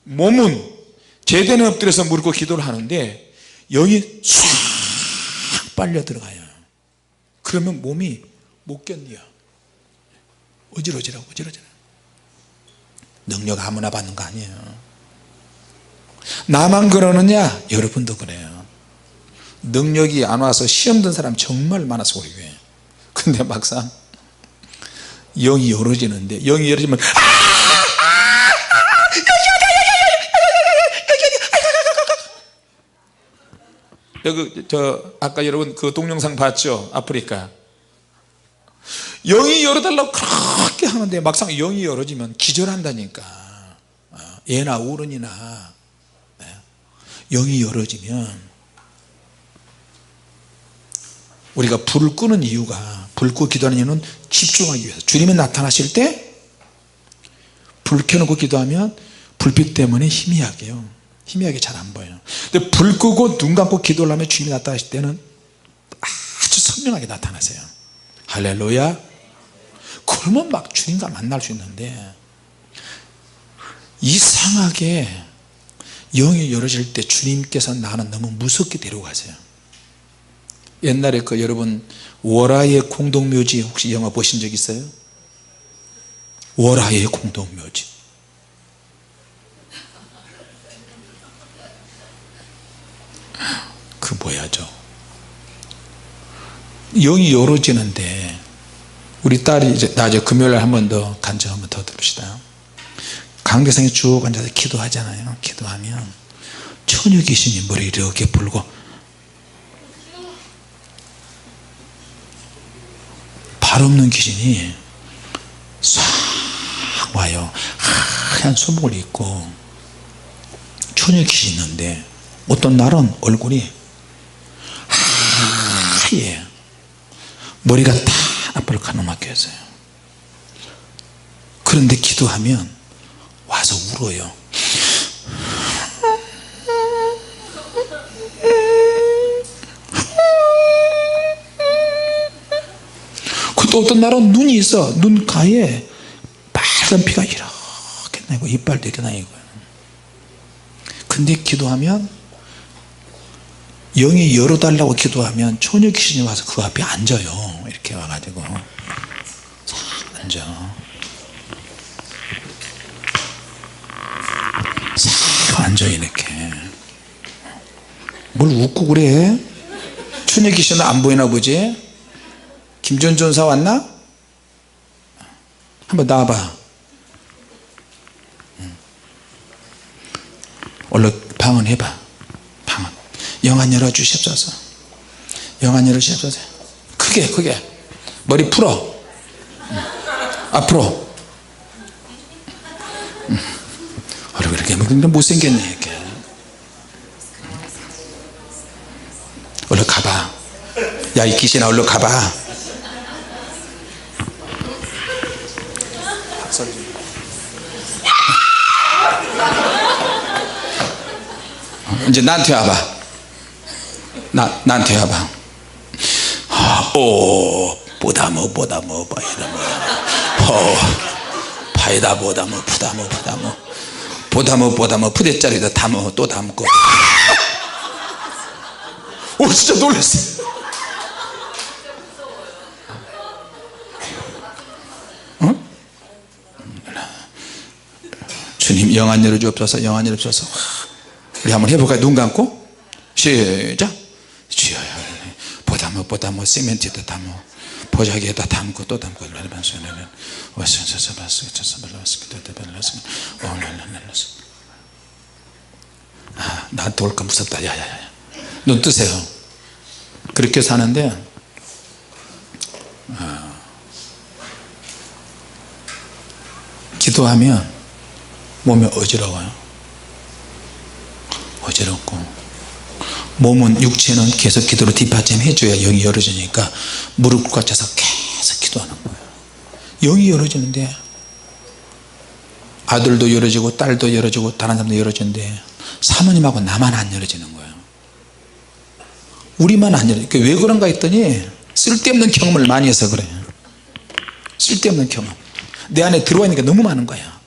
몸은 제대로 엎드려서 무릎 꿇고 기도를 하는데 영이 싹 빨려 들어가요. 그러면 몸이 못 견뎌요. 어지러지라고. 능력 아무나 받는 거 아니에요. 나만 그러느냐? 여러분도 그래요. 능력이 안 와서 시험 든 사람 정말 많아서 우리 교회. 근데 막상 영이 열어지는데, 영이 열어지면 여기 아까 여러분 그 동영상 봤죠? 아프리카 영이 열어달라고 그렇게 하는데 막상 영이 열어지면 기절한다니까. 애나 어른이나 영이 열어지면, 우리가 불을 끄는 이유가, 불 끄고 기도하는 이유는 집중하기 위해서. 주님이 나타나실 때 불 켜놓고 기도하면 불빛 때문에 희미하게 잘 안 보여요. 근데 불 끄고 눈 감고 기도를 하면 주님이 나타나실 때는 아주 선명하게 나타나세요. 할렐루야. 그러면 막 주님과 만날 수 있는데, 이상하게 영이 열어질 때 주님께서 나는 너무 무섭게 데려가세요. 옛날에 여러분 월화의 공동묘지 혹시 영화 보신 적 있어요? 월화의 공동묘지. 그 뭐야죠? 영이 열어지는데, 우리 딸이 이제 낮에 금요일날 한 번 더 간증 한번 더 들읍시다. 강대상에 쭉 앉아서 기도하잖아요. 기도하면 처녀 귀신이 머리 이렇게 불고 발 없는 귀신이 싹 와요. 하얀 소복을 입고 처녀 귀신이 있는데, 어떤 날은 얼굴이 하얘, 머리가 다 앞으로 가로막혀 있어요. 그런데 기도하면 와서 울어요. 또 어떤 날은 눈이 있어. 눈가에 빨간 피가 이렇게 나고 이빨도 이렇게 나고. 근데 기도하면, 영이 열어달라고 기도하면 처녀 귀신이 와서 그 앞에 앉아요. 이렇게 와가지고 싹 앉아. 싹 앉아. 이렇게. 뭘 웃고 그래? 처녀 귀신은 안 보이나 보지? 김전 전사 왔나? 한번 나와봐. 얼른 방언해봐. 방언. 영안 열어주시옵소서. 영안 열어주시옵소서. 크게 머리 풀어. 앞으로. 얼른 이렇게 못생겼네 이렇게. 얼른 가봐. 야 이 귀신아 얼른 가봐. 이제 나한테 와봐. 나한테 와봐. 보다모 바이다모 파이다 보다모 푸다모 보다모 푸대짜리다 담어 또 담고 진짜 놀랐어요. 주님 영안 열어주옵소서. 영안 열어주옵소서. 우리 한번 해볼까요? 눈 감고 시작. 주여 보다모 시멘트에다 담어 보자기에다 담고 또 담고 나한테 올까 무섭다. 야야야 눈 뜨세요. 그렇게 사는데 기도하면 몸이 어지러워요. 어지럽고 몸은 육체는 계속 기도로 뒷받침 해줘야 영이 열어지니까 무릎 꿇고 앉아서 계속 기도하는 거예요. 영이 열어지는데 아들도 열어지고 딸도 열어지고 다른 사람도 열어지는데 사모님하고 나만 안 열어지는 거예요. 우리만 안 열어지고 왜 그런가 했더니 쓸데없는 경험을 많이 해서 그래요. 쓸데없는 경험 내 안에 들어와 있는 게 너무 많은 거야.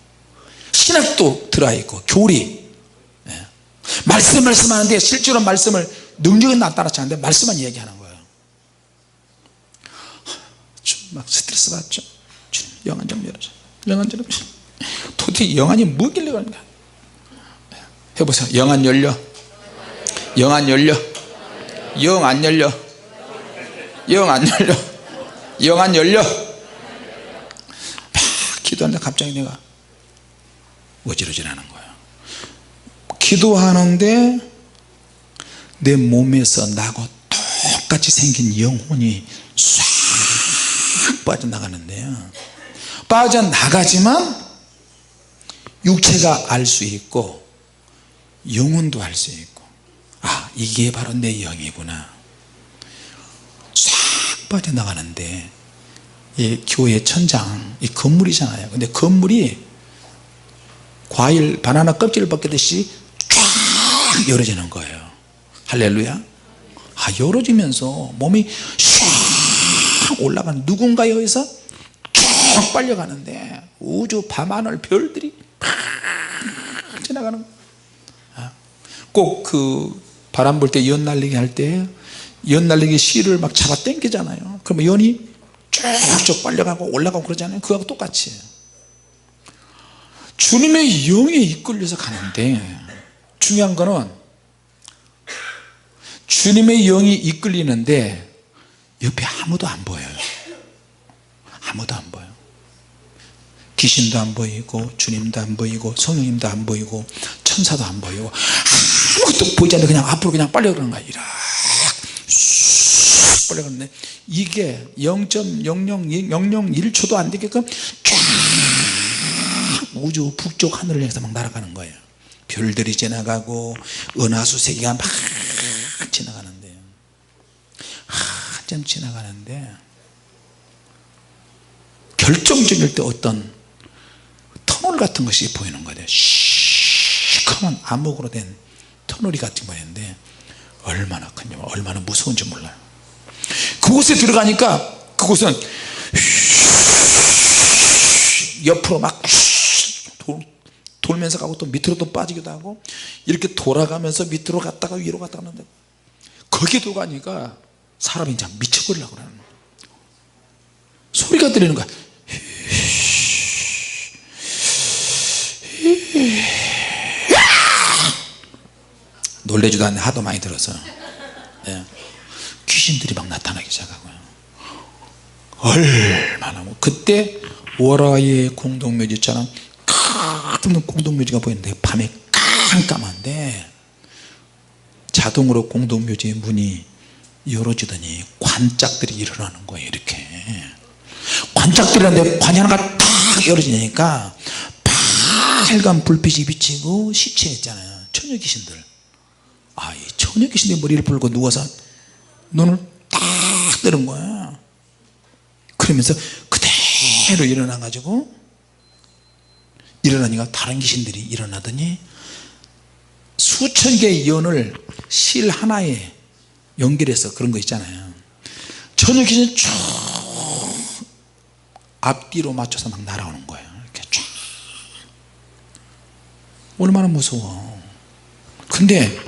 신학도 들어와 있고 교리 말씀하는데 실제로 말씀을 능력은 나타나지 않는데 말씀만 얘기하는 거예요. 막 스트레스 받죠. 영안 좀 열어줘. 영안 좀 열어줘. 도대체 영안이 뭐길래 그런가. 해보세요. 영안 열려. 영안 열려. 영 안 열려. 영 안 열려. 영안 열려. 막 기도하는데 갑자기 내가 어지러지라는 거예요. 기도하는데 내 몸에서 나하고 똑같이 생긴 영혼이 싹 빠져나가는데요. 빠져나가지만 육체가 알 수 있고 영혼도 알 수 있고 이게 바로 내 영이구나. 싹 빠져나가는데 이 교회 천장 이 건물이잖아요. 근데 건물이 과일 바나나 껍질을 벗기듯이 쫙 열어지는 거예요. 할렐루야. 열어지면서 몸이 쫙 올라가는 누군가에 의해서 쭉 빨려가는데 우주 밤하늘 별들이 팍 지나가는 거예요. 꼭 그 바람 불 때 연 날리기 할 때 연 날리기 실을 막 잡아 당기잖아요. 그러면 연이 쭉쭉 빨려가고 올라가고 그러잖아요. 그거하고 똑같이 주님의 영에 이끌려서 가는데 중요한 거는 주님의 영이 이끌리는데 옆에 아무도 안 보여요. 아무도 안 보여. 귀신도 안 보이고 주님도 안 보이고 성령님도 안 보이고 천사도 안 보이고 아무것도 보이지 않는데 그냥 앞으로 그냥 빨려가는 거야. 이렇게 쑥 빨려가는데 이게 0.001초도 안 되게끔 쫙 우주 북쪽 하늘을 향해서 막 날아가는 거예요. 별들이 지나가고 은하수 세계가 막 지나가는데요. 한참 지나가는데 결정적일 때 어떤 터널 같은 것이 보이는 거예요. 시커먼 암흑으로 된 터널이 같은 거였는데 얼마나 큰지 얼마나 무서운지 몰라요. 그곳에 들어가니까 그곳은 옆으로 막 돌면서 가고 또 밑으로 또 빠지기도 하고 이렇게 돌아가면서 밑으로 갔다가 위로 갔다 가는데 거기에 들어가니까 사람이 이제 미쳐버리려고 그러는 거예요. 소리가 들리는 거야. 놀래지도 않네. 하도 많이 들어서. 귀신들이 막 나타나기 시작하고요. 얼마나 그때 월화의 공동묘지처럼 같은 공동묘지가 보이는데 밤에 깜깜한데 자동으로 공동묘지의 문이 열어지더니 관짝들이 일어나는 거예요. 이렇게 관짝들이 있는데 관이 하나가 딱 열어지니까 빨간 불빛이 비치고 시체 있잖아요. 처녀 귀신들. 이 처녀 귀신들이 머리를 풀고 누워서 눈을 딱 뜨는 거야. 그러면서 그대로 일어나 가지고 일어나니까 다른 귀신들이 일어나더니 수천 개의 연을 실 하나에 연결해서 그런 거 있잖아요. 처녀 귀신이 쭉 앞뒤로 맞춰서 막 날아오는 거예요. 이렇게 쫙 얼마나 무서워. 근데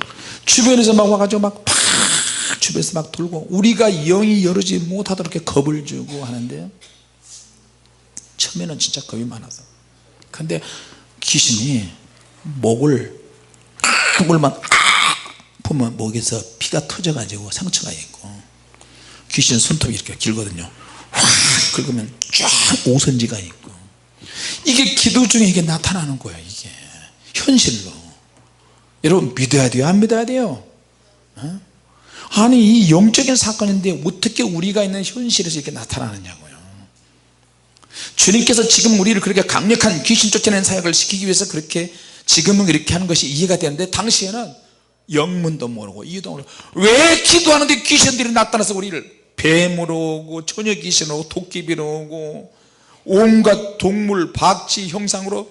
주변에서 막 와가지고 막 주변에서 막 돌고 우리가 영이 열어지 못하도록 이렇게 겁을 주고 하는데 처음에는 진짜 겁이 많아서. 근데 귀신이 목을 물만 보면 목에서 피가 터져가지고 상처가 있고, 귀신 손톱이 이렇게 길거든요. 확 긁으면 쫙 오선지가 있고, 이게 기도 중에 이게 나타나는 거예요. 이게 현실로. 여러분 믿어야 돼요, 안 믿어야 돼요? 아니 이 영적인 사건인데 어떻게 우리가 있는 현실에서 이렇게 나타나느냐고요. 주님께서 지금 우리를 그렇게 강력한 귀신 쫓아내는 사역을 시키기 위해서 그렇게 지금은 이렇게 하는 것이 이해가 되는데, 당시에는 영문도 모르고 이유도 모르고 왜 기도하는데 귀신들이 나타나서 우리를 뱀으로 오고 처녀 귀신으로 오고 도깨비로 오고 온갖 동물 박쥐 형상으로,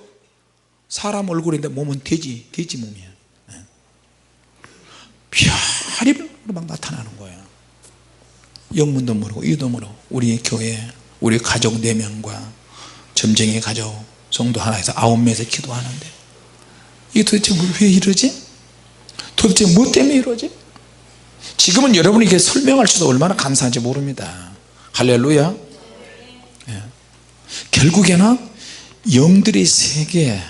사람 얼굴인데 몸은 돼지 몸이야. 별의별로 막 나타나는 거예요. 영문도 모르고 이유도 모르고. 우리 교회 우리 가족 4명과 점쟁이 가족 성도 하나에서 9명에서 기도하는데 이게 도대체 왜 이러지? 도대체 뭐 때문에 이러지? 지금은 여러분이 이게 설명할 수도 얼마나 감사한지 모릅니다. 할렐루야. 예. 결국에는 영들의 세계,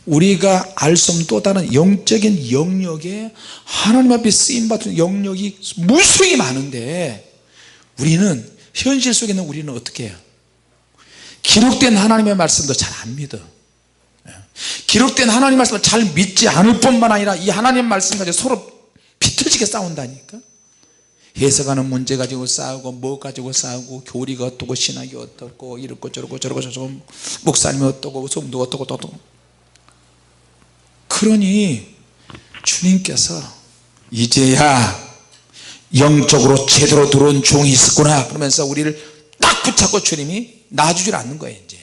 우리가 알 수 없는 또 다른 영적인 영역에 하나님 앞에 쓰임받은 영역이 무수히 많은데, 우리는 현실 속에 있는 우리는 어떻게 해요? 기록된 하나님의 말씀도 잘 안 믿어. 기록된 하나님 말씀을 잘 믿지 않을 뿐만 아니라 이 하나님 말씀 가지고 서로 비틀지게 싸운다니까. 해석하는 문제 가지고 싸우고 뭐 가지고 싸우고, 교리가 어떻고 신학이 어떻고 이렇고 저렇고 저렇고 목사님이 어떻고 성도가 어떻고 어떻고. 그러니 주님께서 이제야 영적으로 제대로 들어온 종이 있었구나 그러면서 우리를 딱 붙잡고 주님이 놔주질 않는 거예요. 이제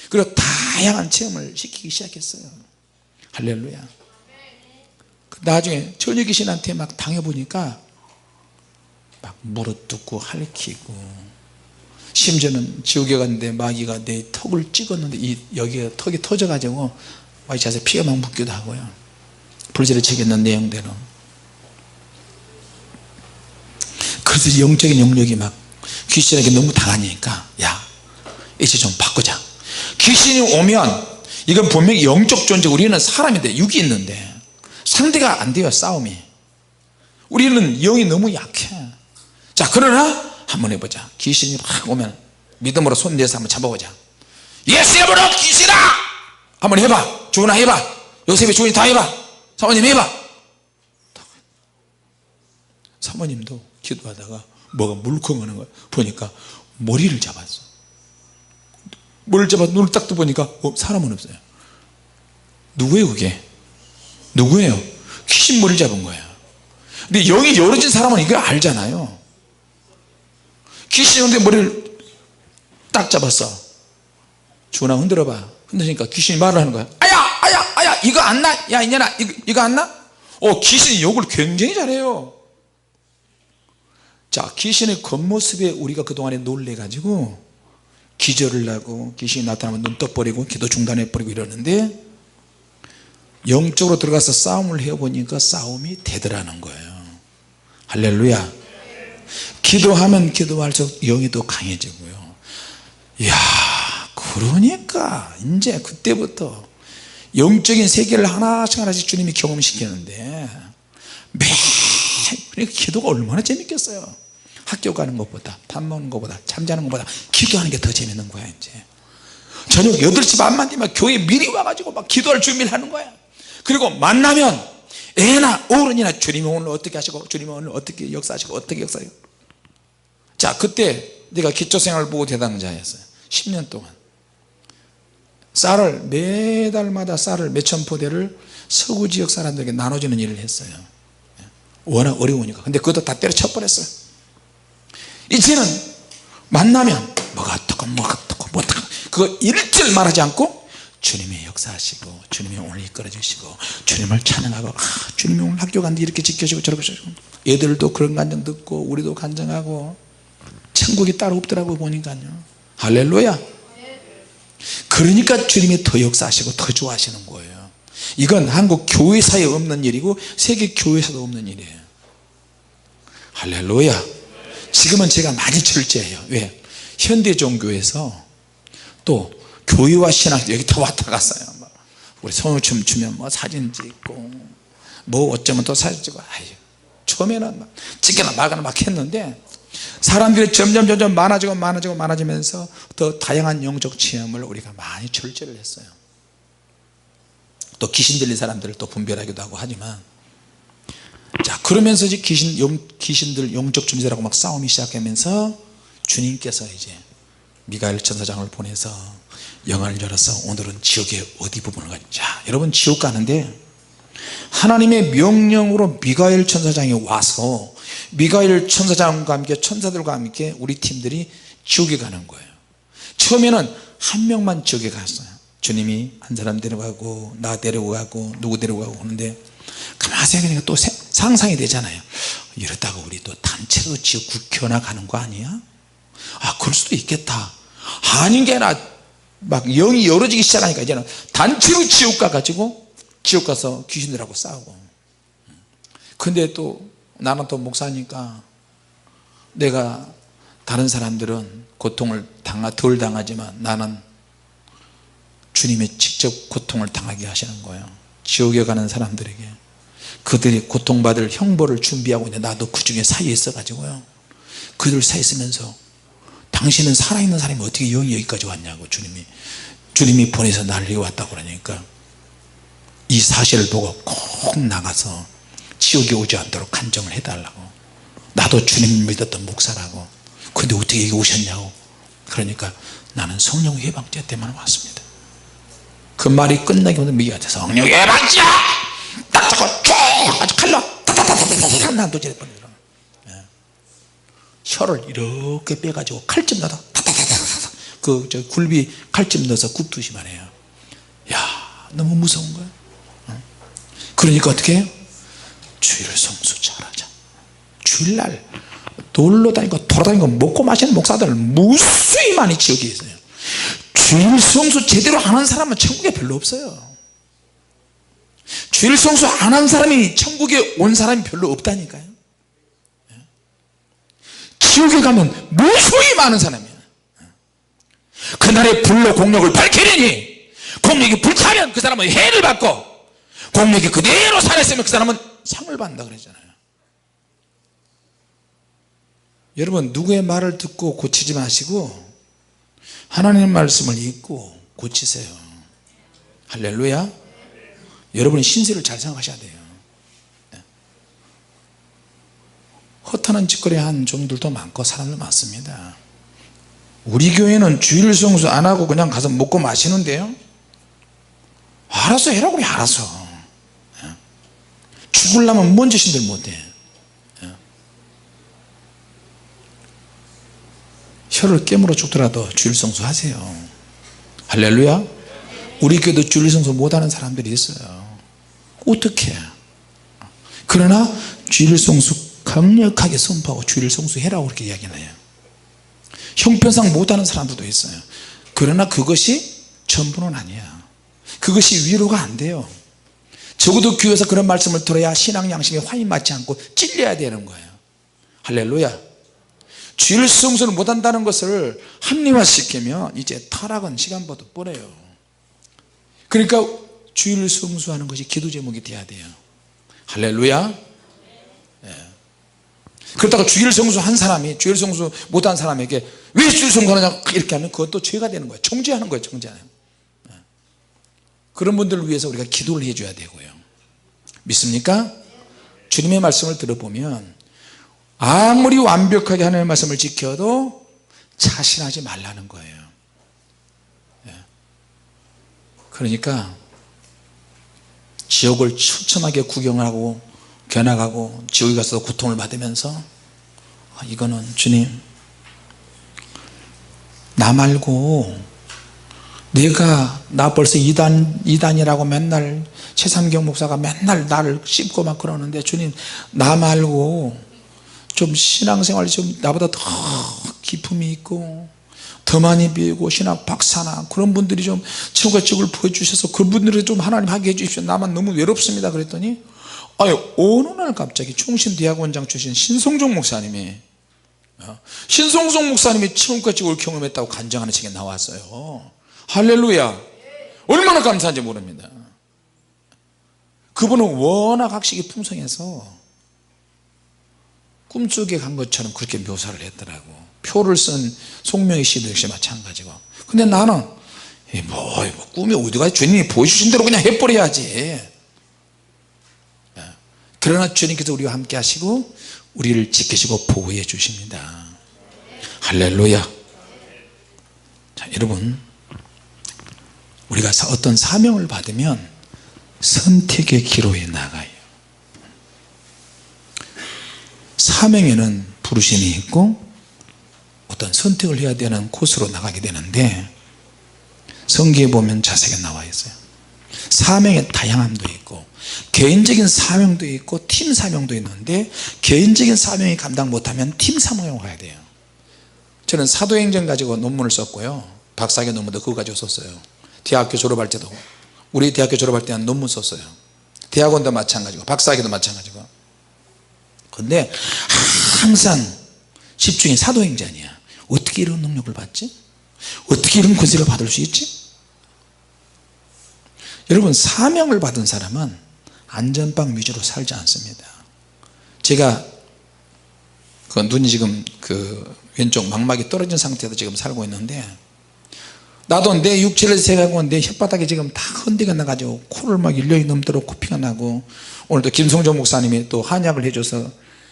그리고 다양한 체험을 시키기 시작했어요. 할렐루야. 나중에 처녀 귀신한테 막 당해보니까 막 물어뜯고 핥히고, 심지어는 지옥에 갔는데 마귀가 내 턱을 찍었는데 여기가 턱이 터져가지고 마귀 자세 피가 막 묻기도 하고요. 불제를 책있는 내용대로. 그래서 영적인 영역이 막 귀신에게 너무 당하니까, 야 이제 좀 바꾸자. 귀신이 오면 이건 분명히 영적 존재, 우리는 사람인데 육이 있는데 상대가 안 돼요. 싸움이. 우리는 영이 너무 약해. 자, 그러나 한번 해보자. 귀신이 막 오면 믿음으로 손 내서 한번 잡아보자. 예수 이름으로 귀신아 한번 해봐. 주은아 해봐. 요셉이 주은이 다 해봐. 사모님 해봐. 사모님도 기도하다가 뭐가 물컹하는 거야. 보니까 머리를 잡았어. 머리를 잡아서 눈을 딱 떠보니까 사람은 없어요. 누구예요 그게? 누구예요? 귀신 머리를 잡은 거예요. 근데 영이 열어진 사람은 이걸 알잖아요. 귀신이 머리를 딱 잡았어. 주은아 흔들어봐. 흔드니까 귀신이 말을 하는 거야. 아야 이거 안 나? 야 이년아 이거 안 나? 귀신이 욕을 굉장히 잘해요. 자, 귀신의 겉모습에 우리가 그동안에 놀래가지고 기절을 하고 귀신이 나타나면 눈 떠버리고 기도 중단해버리고 이러는데, 영적으로 들어가서 싸움을 해보니까 싸움이 되더라는 거예요. 할렐루야. 기도하면 기도할수록 영이 더 강해지고요. 이야, 그러니까 이제 그때부터 영적인 세계를 하나씩 주님이 경험시키는데, 매일 그러니까 기도가 얼마나 재밌겠어요. 학교 가는 것보다 밥 먹는 것보다 잠자는 것보다 기도하는 게 더 재밌는 거야. 이제 저녁 8시 반만 되면 교회 미리 와가지고 막 기도할 준비를 하는 거야. 그리고 만나면 애나 어른이나 주님이 오늘 어떻게 하시고 주님이 오늘 어떻게 역사하시고 어떻게 역사하시고. 자, 그때 내가 기초생활 보호 대상자였어요. 10년 동안 쌀을 매달마다 쌀을 몇천 포대를 서구 지역 사람들에게 나눠주는 일을 했어요. 워낙 어려우니까. 근데 그것도 다 때려쳐버렸어요. 이제는 만나면 뭐가 어떻고 그거 일절 말하지 않고 주님이 역사하시고 주님이 오늘 이끌어 주시고 주님을 찬양하고, 주님이 오늘 학교 갔는데 이렇게 지켜주고 저렇게 주시고, 애들도 그런 간증 듣고 우리도 간증하고, 천국이 따로 없더라고 보니까요. 할렐루야. 그러니까 주님이 더 역사하시고 더 좋아하시는 거예요. 이건 한국 교회사에 없는 일이고 세계 교회사도 없는 일이에요. 할렐루야. 지금은 제가 많이 철저해요. 왜? 현대 종교에서 또 교회와 신앙 여기 다 왔다 갔어요. 우리 성우춤 추면 뭐 사진 찍고 뭐 어쩌면 또 사진 찍고 처음에는 막 찍거나 말거나 막 했는데 사람들이 점점 많아지면서 더 다양한 영적 체험을 우리가 많이 철저를 했어요. 또 귀신 들린 사람들을 또 분별하기도 하고 하지만, 자 그러면서 이제 귀신들 영적 존재라고 막 싸움이 시작하면서 주님께서 이제 미가엘 천사장을 보내서 영안을 열어서 오늘은 지옥의 어디 부분을 가냐. 자 여러분 지옥 가는데 하나님의 명령으로 미가엘 천사장이 와서 미가엘 천사장과 함께 천사들과 함께 우리 팀들이 지옥에 가는 거예요. 처음에는 한 명만 지옥에 갔어요. 주님이 한 사람 데려가고 나 데려가고 누구 데려가고 하는데 가만히 생각하니까 또 상상이 되잖아요. 이러다가 우리 또 단체로 지옥 국혀나 가는 거 아니야? 그럴 수도 있겠다. 아닌 게 아니라 막 영이 열어지기 시작하니까 이제는 단체로 지옥 가가지고 지옥 가서 귀신들하고 싸우고. 근데 또 나는 또 목사니까 내가 다른 사람들은 고통을 덜 당하지만 나는 주님이 직접 고통을 당하게 하시는 거예요. 지옥에 가는 사람들에게 그들이 고통받을 형벌을 준비하고 있는데 나도 그 중에 사이에 있어 가지고요 그들 사이에 있으면서 당신은 살아있는 사람이 어떻게 영이 여기까지 왔냐고 주님이 보내서 나를 여기 왔다고 그러니까 이 사실을 보고 꼭 나가서 지옥에 오지 않도록 간정을 해달라고. 나도 주님 믿었던 목사라고. 근데 어떻게 여기 오셨냐고. 그러니까 나는 성령 예방죄 때문에 왔습니다. 그 말이 끝나기보다 미가 성령 예방죄 딱 잡고 쭉 아주 칼로 타타타타타타 난도질해 버리더라고. 혀를 이렇게 빼가지고 칼집 넣어서 타타타타타 저 굴비 칼집 넣어서 굽듯이 말해요. 야 너무 무서운 거야. 그러니까 어떻게 해요? 주일 성수 잘하자. 주일날 놀러 다니고 돌아다니고 먹고 마시는 목사들 무수히 많이 지역에 있어요. 주일 성수 제대로 안 한 사람은 천국에 별로 없어요. 주일 성수 안 한 사람이 천국에 온 사람이 별로 없다니까요. 지옥에 가면 무수히 많은 사람이에요. 그날의 불로 공력을 밝히리니 공력이 불타면 그 사람은 해를 받고 공력이 그대로 살아있으면 그 사람은 상을 받는다 그러잖아요. 여러분 누구의 말을 듣고 고치지 마시고 하나님의 말씀을 읽고 고치세요. 할렐루야. 여러분이 신세를 잘 생각하셔야 돼요. 허탄한 짓거리 한 종들도 많고 사람들 많습니다. 우리 교회는 주일 성수 안 하고 그냥 가서 먹고 마시는데요 알아서 해라고 그래. 알아서 죽으려면 뭔 짓인들 못해. 혀를 깨물어 죽더라도 주일 성수 하세요. 할렐루야. 우리 교회도 주일 성수 못하는 사람들이 있어요. 어떻게? 그러나 주일 성수 강력하게 선포하고 주일 성수 해라고 그렇게 이야기해요. 형편상 못하는 사람들도 있어요. 그러나 그것이 전부는 아니야. 그것이 위로가 안 돼요. 적어도 교회에서 그런 말씀을 들어야 신앙 양심에 화이 맞지 않고 찔려야 되는 거예요. 할렐루야. 주일 성수를 못한다는 것을 합리화시키면 이제 타락은 시간보다 뻔해요. 그러니까 주일 성수하는 것이 기도 제목이 돼야 돼요. 할렐루야. 그렇다고 주일 성수 한 사람이 주일 성수 못한 사람에게 왜 주일 성수하느냐 이렇게 하면 그것도 죄가 되는 거예요. 정죄하는 거예요. 정죄하는. 그런 분들을 위해서 우리가 기도를 해줘야 되고요. 믿습니까? 주님의 말씀을 들어보면 아무리 완벽하게 하나님의 말씀을 지켜도 자신하지 말라는 거예요. 그러니까 지옥을 처참하게 구경하고 겨나가고 지옥에 가서 고통을 받으면서 이거는 주님 나 말고 나 벌써 이단이라고 맨날 최삼경 목사가 맨날 나를 씹고 막 그러는데 주님 나 말고 좀 신앙생활이 좀 나보다 더 기품이 있고 더 많이 배우고 신학 박사나 그런 분들이 좀 처가집을 보여주셔서 그분들이 좀 하나님 하게 해주십시오. 나만 너무 외롭습니다. 그랬더니 어느 날 갑자기 충신대학원장 출신 신성종 목사님이 처가집을 경험했다고 간증하는 책에 나왔어요. 할렐루야. 얼마나 감사한지 모릅니다. 그분은 워낙 학식이 풍성해서 꿈속에 간 것처럼 그렇게 묘사를 했더라고. 표를 쓴 송명희 씨도 역시 마찬가지고. 근데 나는 꿈이 어디가 주님이 보여주신 대로 그냥 해버려야지. 그러나 주님께서 우리와 함께 하시고 우리를 지키시고 보호해 주십니다. 할렐루야. 자, 여러분, 우리가 어떤 사명을 받으면 선택의 기로에 나가요. 사명에는 부르심이 있고 어떤 선택을 해야 되는 곳으로 나가게 되는데, 성경에 보면 자세하게 나와 있어요. 사명의 다양함도 있고 개인적인 사명도 있고 팀 사명도 있는데, 개인적인 사명이 감당 못하면 팀 사명으로 가야 돼요. 저는 사도행전 가지고 논문을 썼고요, 박사학위 논문도 그거 가지고 썼어요. 대학교 졸업할 때도, 우리 대학교 졸업할 때는 논문 썼어요. 대학원도 마찬가지고 박사학위도 마찬가지고. 근데 항상 집중이 사도행전이야. 어떻게 이런 능력을 받지? 어떻게 이런 권세를 받을 수 있지? 여러분, 사명을 받은 사람은 안전빵 위주로 살지 않습니다. 제가 눈이 지금 왼쪽 망막이 떨어진 상태에서 지금 살고 있는데, 나도 내 육체를 세가고 내 혓바닥에 지금 다 헌데가 나가지고 코를 막 일령이 넘도록 코피가 나고, 오늘도 김성종 목사님이 또 한약을 해줘서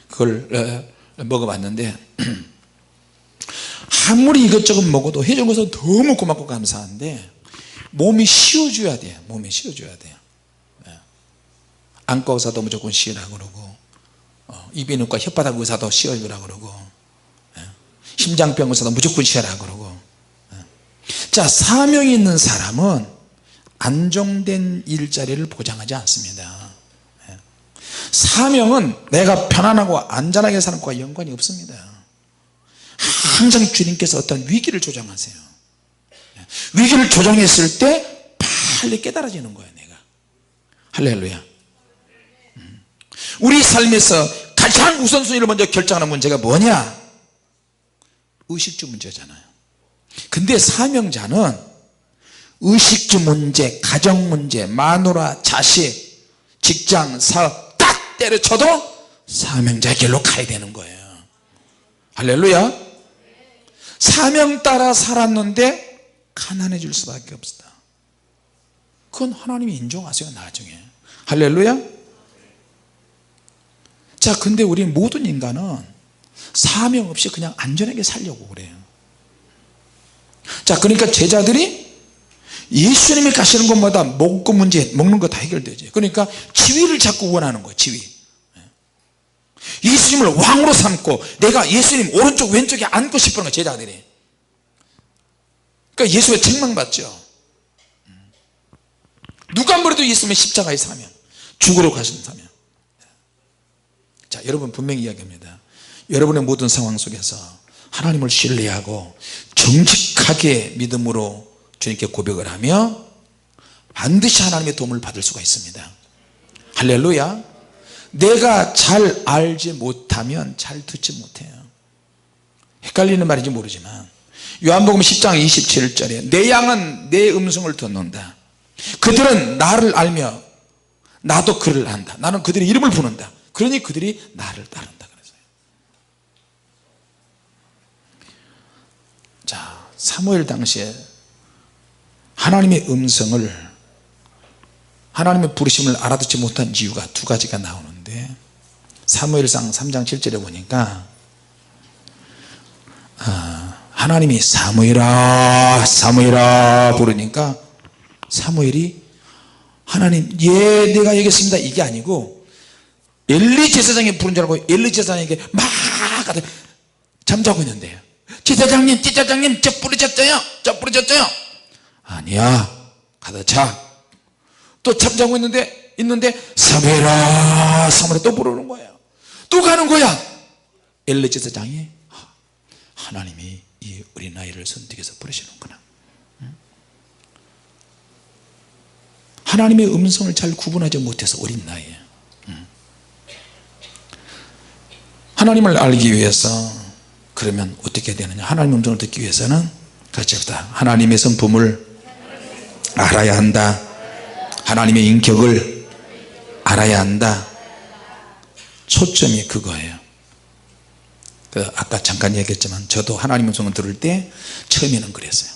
그걸 먹어봤는데 아무리 이것저것 먹어도 해준 것은 너무 고맙고 감사한데 몸이 쉬어줘야 돼요. 몸이 쉬어줘야 돼요. 안과 의사도 무조건 쉬으라고 그러고, 이비인후과 혓바닥 의사도 쉬어주라고 그러고, 심장병 의사도 무조건 쉬어라고 그러고. 자, 사명이 있는 사람은 안정된 일자리를 보장하지 않습니다. 사명은 내가 편안하고 안전하게 사는 것과 연관이 없습니다. 항상 주님께서 어떤 위기를 조정하세요. 위기를 조정했을 때 빨리 깨달아지는 거예요. 내가. 할렐루야. 우리 삶에서 가장 우선순위를 먼저 결정하는 문제가 뭐냐? 의식주 문제잖아요. 근데 사명자는 의식주 문제, 가정 문제, 마누라, 자식, 직장, 사업 딱 때려쳐도 사명자의 길로 가야 되는 거예요. 할렐루야. 사명 따라 살았는데 가난해질 수밖에 없다. 그건 하나님이 인정하세요, 나중에. 할렐루야. 자, 근데 우리 모든 인간은 사명 없이 그냥 안전하게 살려고 그래요. 자, 그러니까 제자들이 예수님이 가시는 곳마다 먹고 문제, 먹는 거 다 해결되죠. 그러니까 지위를 자꾸 원하는 거예요. 지위. 예수님을 왕으로 삼고 내가 예수님 오른쪽 왼쪽에 앉고 싶은 거예요, 제자들이. 그러니까 예수의 책망받죠. 누가 뭐래도 예수님의 십자가의 사명, 죽으러 가신 사명. 자, 여러분, 분명히 이야기합니다. 여러분의 모든 상황 속에서 하나님을 신뢰하고 정직하게 믿음으로 주님께 고백을 하며 반드시 하나님의 도움을 받을 수가 있습니다. 할렐루야. 내가 잘 알지 못하면 잘 듣지 못해요. 헷갈리는 말인지 모르지만 요한복음 10장 27절에 내 양은 내 음성을 듣는다. 그들은 나를 알며 나도 그를 안다. 나는 그들의 이름을 부른다. 그러니 그들이 나를 따른다 그랬어요. 자, 사무엘 당시에 하나님의 음성을, 하나님의 부르심을 알아듣지 못한 이유가 두 가지가 나오는데, 사무엘상 3장 7절에 보니까 하나님이 사무엘아 사무엘아 부르니까 사무엘이 하나님, 예, 내가 여기 있습니다, 이게 아니고 엘리 제사장이 부른 줄 알고 엘리 제사장에게 막 잠자고 있는데요. 제사장님 저 부르셨어요? 저 부르셨어요? 아니야, 가다 자. 또 잠자고 있는데 사무엘아 사무엘아 또 부르는 거예요. 또 가는 거야. 엘리 제사장이 하나님이 이 어린아이를 선택해서 버리시는구나. 하나님의 음성을 잘 구분하지 못해서 어린 나이에 하나님을 알기 위해서 그러면 어떻게 되느냐. 하나님의 음성을 듣기 위해서는 같이 합시다. 하나님의 성품을 알아야 한다. 하나님의 인격을 알아야 한다. 초점이 그거예요. 아까 잠깐 얘기했지만 저도 하나님의 음성을 들을 때 처음에는 그랬어요.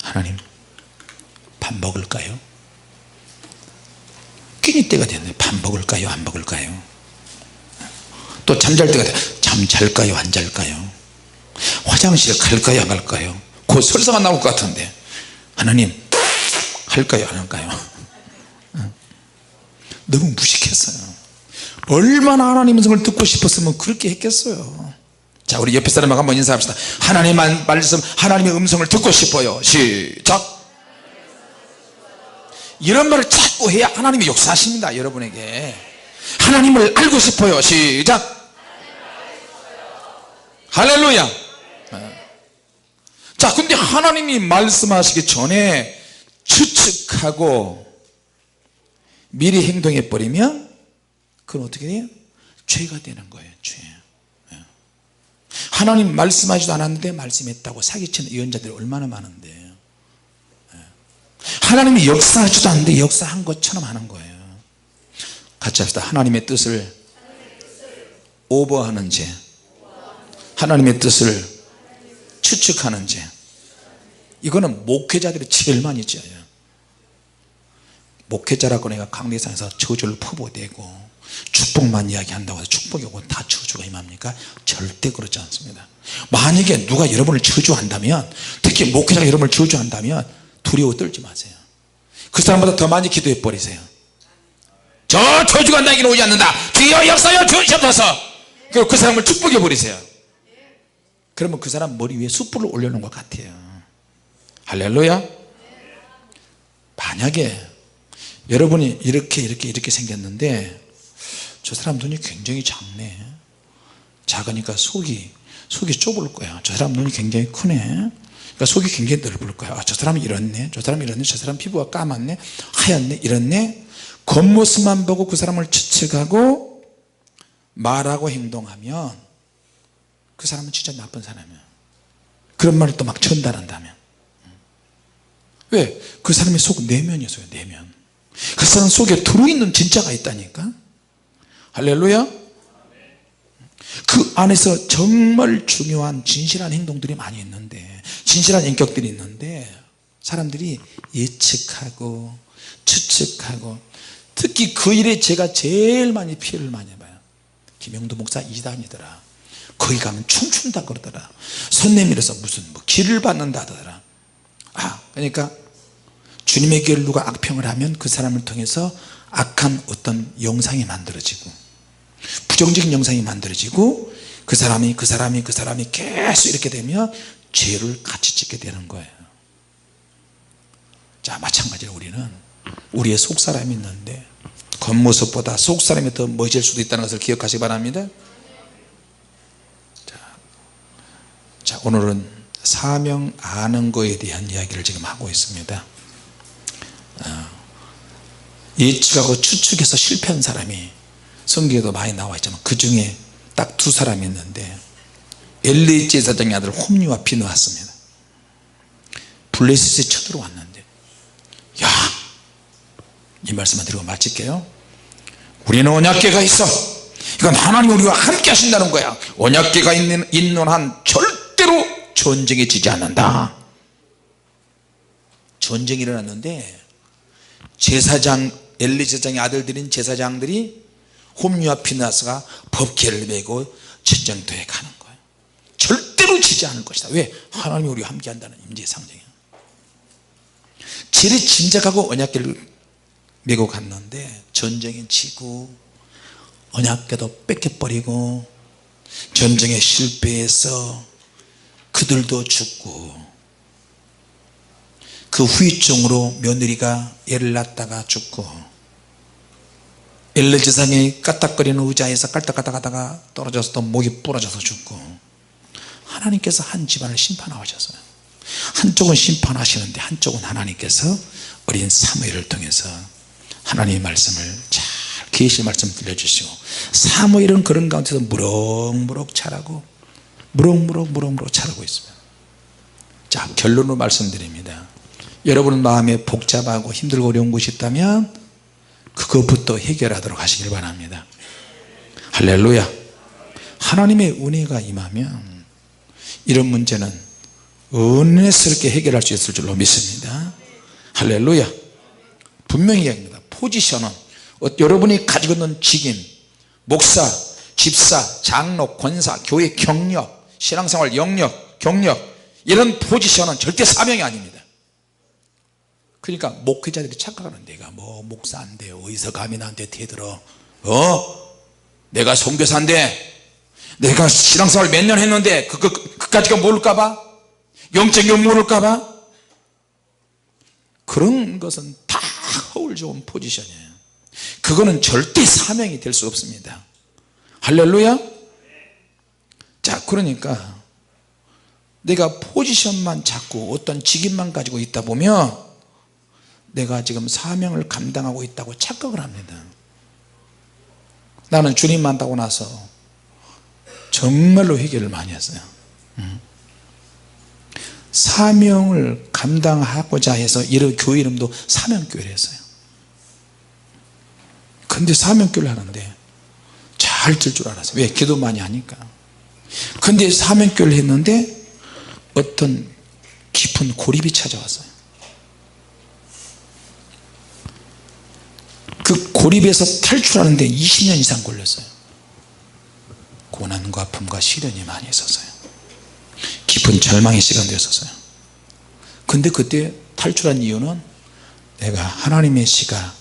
하나님 밥 먹을까요? 끼니 때가 됐네. 밥 먹을까요? 안 먹을까요? 또 잠잘 때가 돼. 잠 잘까요? 안 잘까요? 화장실 갈까요? 안 갈까요? 곧 설사가 나올 것 같은데 하나님 할까요? 안 할까요? 너무 무식했어요. 얼마나 하나님의 음성을 듣고 싶었으면 그렇게 했겠어요. 자, 우리 옆에 사람하고 한번 인사합시다. 하나님의 말씀, 하나님의 음성을 듣고 싶어요. 시작. 이런 말을 자꾸 해야 하나님이 역사하십니다. 여러분에게 하나님을 알고 싶어요. 시작. 할렐루야. 자, 근데 하나님이 말씀하시기 전에 추측하고 미리 행동해 버리면 그건 어떻게 돼요? 죄가 되는 거예요. 죄. 하나님 말씀하지도 않았는데 말씀했다고 사기치는 예언자들이 얼마나 많은데, 하나님이 역사하지도 않는데 역사한 것처럼 하는 거예요. 같이 합시다. 하나님의 뜻을 오버하는 죄, 하나님의 뜻을 추측하는 죄. 이거는 목회자들이 제일 많이 지어요. 목회자라고 내가 강대상에서 저주를 퍼부어대고 축복만 이야기한다고 해서 축복이 오고 다 저주가 임합니까? 절대 그렇지 않습니다. 만약에 누가 여러분을 저주한다면, 특히 목회자가 여러분을 저주한다면 두려워 떨지 마세요. 그 사람보다 더 많이 기도해 버리세요. 저 저주가 나에게는 오지 않는다. 주여 역사여 주시옵소서. 그리고 그 사람을 축복해 버리세요. 그러면 그 사람 머리 위에 숯불을 올려놓은 것 같아요. 할렐루야. 만약에 여러분이 이렇게 생겼는데 저 사람 눈이 굉장히 작네. 작으니까 속이 좁을 거야. 저 사람 눈이 굉장히 크네. 그러니까 속이 굉장히 넓을 거야. 저 사람이 이렇네, 저 사람이 이렇네, 저 사람 피부가 까맣네, 하얗네, 이렇네. 겉모습만 보고 그 사람을 추측하고 말하고 행동하면 그 사람은 진짜 나쁜 사람이야. 그런 말을 또 막 전달한다면. 왜? 그 사람의 속 내면이었어요. 내면. 그 사람 속에 들어있는 진짜가 있다니까. 할렐루야. 그 안에서 정말 중요한 진실한 행동들이 많이 있는데, 진실한 인격들이 있는데 사람들이 예측하고 추측하고, 특히 그 일에 제가 제일 많이 피해를 많이 봐요. 김영도 목사 이단이더라. 거기 가면 춤춘다 그러더라. 손 내밀어서 무슨 길을 받는다더라. 그러니까 주님의 교회를 누가 악평을 하면 그 사람을 통해서 악한 어떤 영상이 만들어지고, 부정적인 영상이 만들어지고, 그 사람이 계속 이렇게 되면 죄를 같이 짓게 되는 거예요. 자, 마찬가지로 우리는 우리의 속사람이 있는데 겉모습보다 속사람이 더 멋질 수도 있다는 것을 기억하시기 바랍니다. 자, 오늘은 사명 아는 거에 대한 이야기를 지금 하고 있습니다. 예측하고 추측해서 실패한 사람이 성경에도 많이 나와 있지만 그 중에 딱 두 사람이 있는데, 엘리 제사장의 아들 홈리와 비느하스입니다. 블레셋에 쳐들어왔는데, 이 말씀만 드리고 마칠게요. 우리는 언약궤가 있어. 이건 하나님이 우리와 함께 하신다는 거야. 언약궤가 있는 한 절대로 전쟁에 지지 않는다. 전쟁이 일어났는데 엘리 제사장의 아들들인 제사장들이 홈리와 비느하스가 법궤를 메고 전쟁터에 가는 거예요. 절대로 지지 않을 것이다. 왜? 하나님이 우리와 함께 한다는 임재의 상징이에요. 지리 짐작하고 언약궤를 메고 갔는데 전쟁에 지고 언약궤도 뺏겨버리고 전쟁에 실패해서 그들도 죽고, 그 후유증으로 며느리가 애를 낳다가 죽고, 엘리 제사장이 까딱거리는 의자에서 깔딱깔딱 하다가 떨어져서 또 목이 부러져서 죽고, 하나님께서 한 집안을 심판하셨어요. 한쪽은 심판하시는데 한쪽은 하나님께서 어린 사무엘을 통해서 하나님의 말씀을 잘 계시 말씀 들려주시고, 사무엘은 그런 가운데서 무럭무럭 자라고 무럭무럭 자라고 있습니다. 자, 결론으로 말씀드립니다. 여러분 마음에 복잡하고 힘들고 어려운 것이 있다면 그것부터 해결하도록 하시길 바랍니다. 할렐루야. 하나님의 은혜가 임하면 이런 문제는 은혜스럽게 해결할 수 있을 줄로 믿습니다. 할렐루야. 분명히 이야기합니다. 포지션은 여러분이 가지고 있는 직임, 목사, 집사, 장로, 권사, 교회 경력, 신앙생활 영역, 경력, 이런 포지션은 절대 사명이 아닙니다. 그러니까 목회자들이 착각하는, 내가 뭐 목사인데 어디서 감히 나한테 대들어, 내가 선교사인데, 내가 신앙생활 몇 년 했는데 그까지가 모를까봐, 영적인 모를까봐, 그런 것은 다 허울 좋은 포지션이에요. 그거는 절대 사명이 될 수 없습니다. 할렐루야. 자, 그러니까 내가 포지션만 잡고 어떤 직임만 가지고 있다 보면 내가 지금 사명을 감당하고 있다고 착각을 합니다. 나는 주님 만나고 나서 정말로 회개를 많이 했어요. 사명을 감당하고자 해서 이런 교회 이름도 사명교회를 했어요. 근데 사명교회를 하는데 잘 될 줄 알았어요. 왜? 기도 많이 하니까. 근데 사명교회를 했는데 어떤 깊은 고립이 찾아왔어요. 그 고립에서 탈출하는데 20년 이상 걸렸어요. 고난과 아픔과 시련이 많이 있었어요. 깊은 절망의 시간도 있었어요. 근데 그때 탈출한 이유는 내가 하나님의 시각,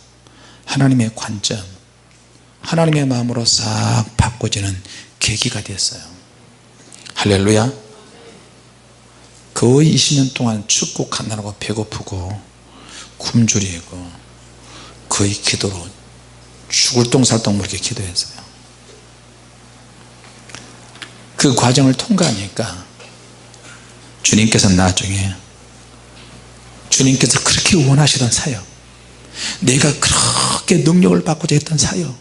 하나님의 관점, 하나님의 마음으로 싹 바꿔지는 계기가 됐어요. 할렐루야. 거의 20년 동안 춥고 가난하고 배고프고 굶주리고 거의 기도로 죽을 똥살똥 모르게 기도했어요. 그 과정을 통과하니까 주님께서 나중에, 주님께서 그렇게 원하시던 사역, 내가 그렇게 능력을 받고자 했던 사역,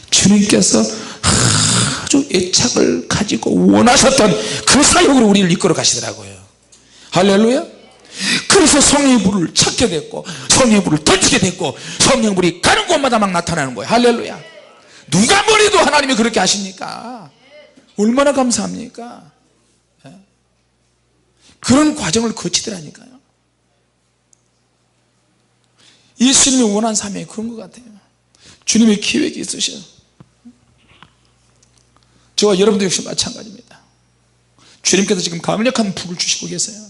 주님께서 아주 애착을 가지고 원하셨던 그 사역으로 우리를 이끌어 가시더라고요. 할렐루야. 그래서 성령의 불을 찾게 됐고 성령의 불을 던지게 됐고 성령의 불이 가는 곳마다 막 나타나는 거예요. 할렐루야. 누가 뭐래도 하나님이 그렇게 하십니까? 얼마나 감사합니까? 그런 과정을 거치더라니까요. 예수님이 원한 사명이 그런 것 같아요. 주님의 계획이 있으셔. 저와 여러분도 역시 마찬가지입니다. 주님께서 지금 강력한 불을 주시고 계세요.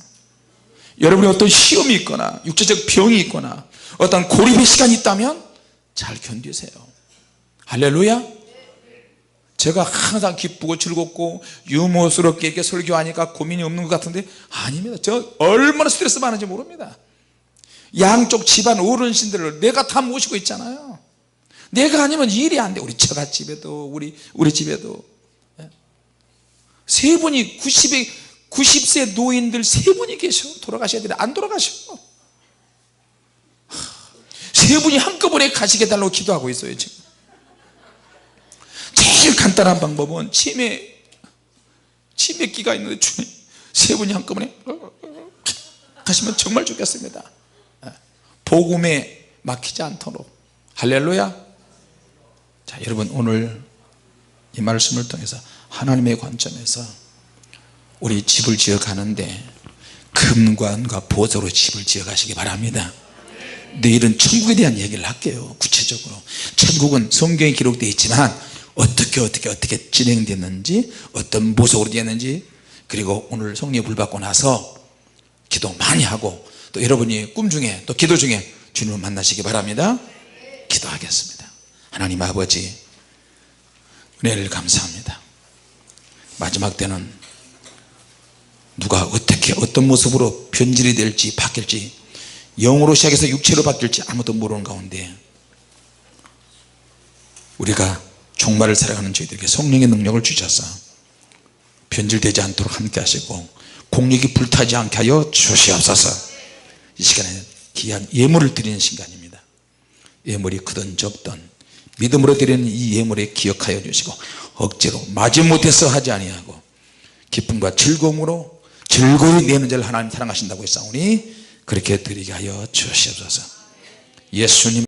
여러분이 어떤 시험이 있거나 육체적 병이 있거나 어떤 고립의 시간이 있다면 잘 견디세요. 할렐루야. 제가 항상 기쁘고 즐겁고 유머스럽게 이렇게 설교하니까 고민이 없는 것 같은데 아닙니다. 저 얼마나 스트레스 많은지 모릅니다. 양쪽 집안 어르신들을 내가 다 모시고 있잖아요. 내가 아니면 일이 안 돼. 우리 처갓집에도 우리 집에도 세 분이 90세 노인들 세 분이 계셔. 돌아가셔야 되는데 안 돌아가셔. 세 분이 한꺼번에 가시게 달라고 기도하고 있어요. 지금 제일 간단한 방법은 치매기가 있는데 주님 세 분이 한꺼번에 가시면 정말 좋겠습니다. 복음에 막히지 않도록. 할렐루야. 자, 여러분 오늘 이 말씀을 통해서 하나님의 관점에서 우리 집을 지어 가는데 금관과 보석으로 집을 지어 가시기 바랍니다. 내일은 천국에 대한 얘기를 할게요. 구체적으로 천국은 성경에 기록되어 있지만 어떻게 진행됐는지, 어떤 모습으로 되었는지, 그리고 오늘 성령의 불 받고 나서 기도 많이 하고 또 여러분이 꿈 중에 또 기도 중에 주님을 만나시기 바랍니다. 기도하겠습니다. 하나님 아버지, 은혜를 감사합니다. 마지막 때는 누가 어떻게 어떤 모습으로 변질이 될지 바뀔지, 영으로 시작해서 육체로 바뀔지 아무도 모르는 가운데 우리가 종말을 살아가는 저희들에게 성령의 능력을 주셔서 변질되지 않도록 함께 하시고 공력이 불타지 않게 하여 주시옵소서. 이 시간에 귀한 예물을 드리는 시간입니다. 예물이 크든 적든 믿음으로 드리는 이 예물에 기억하여 주시고 억지로 마지못해서 하지 아니하고 기쁨과 즐거움으로 즐거이 내는 자를 하나님 사랑하신다고 했사오니 그렇게 드리게 하여 주시옵소서. 예수님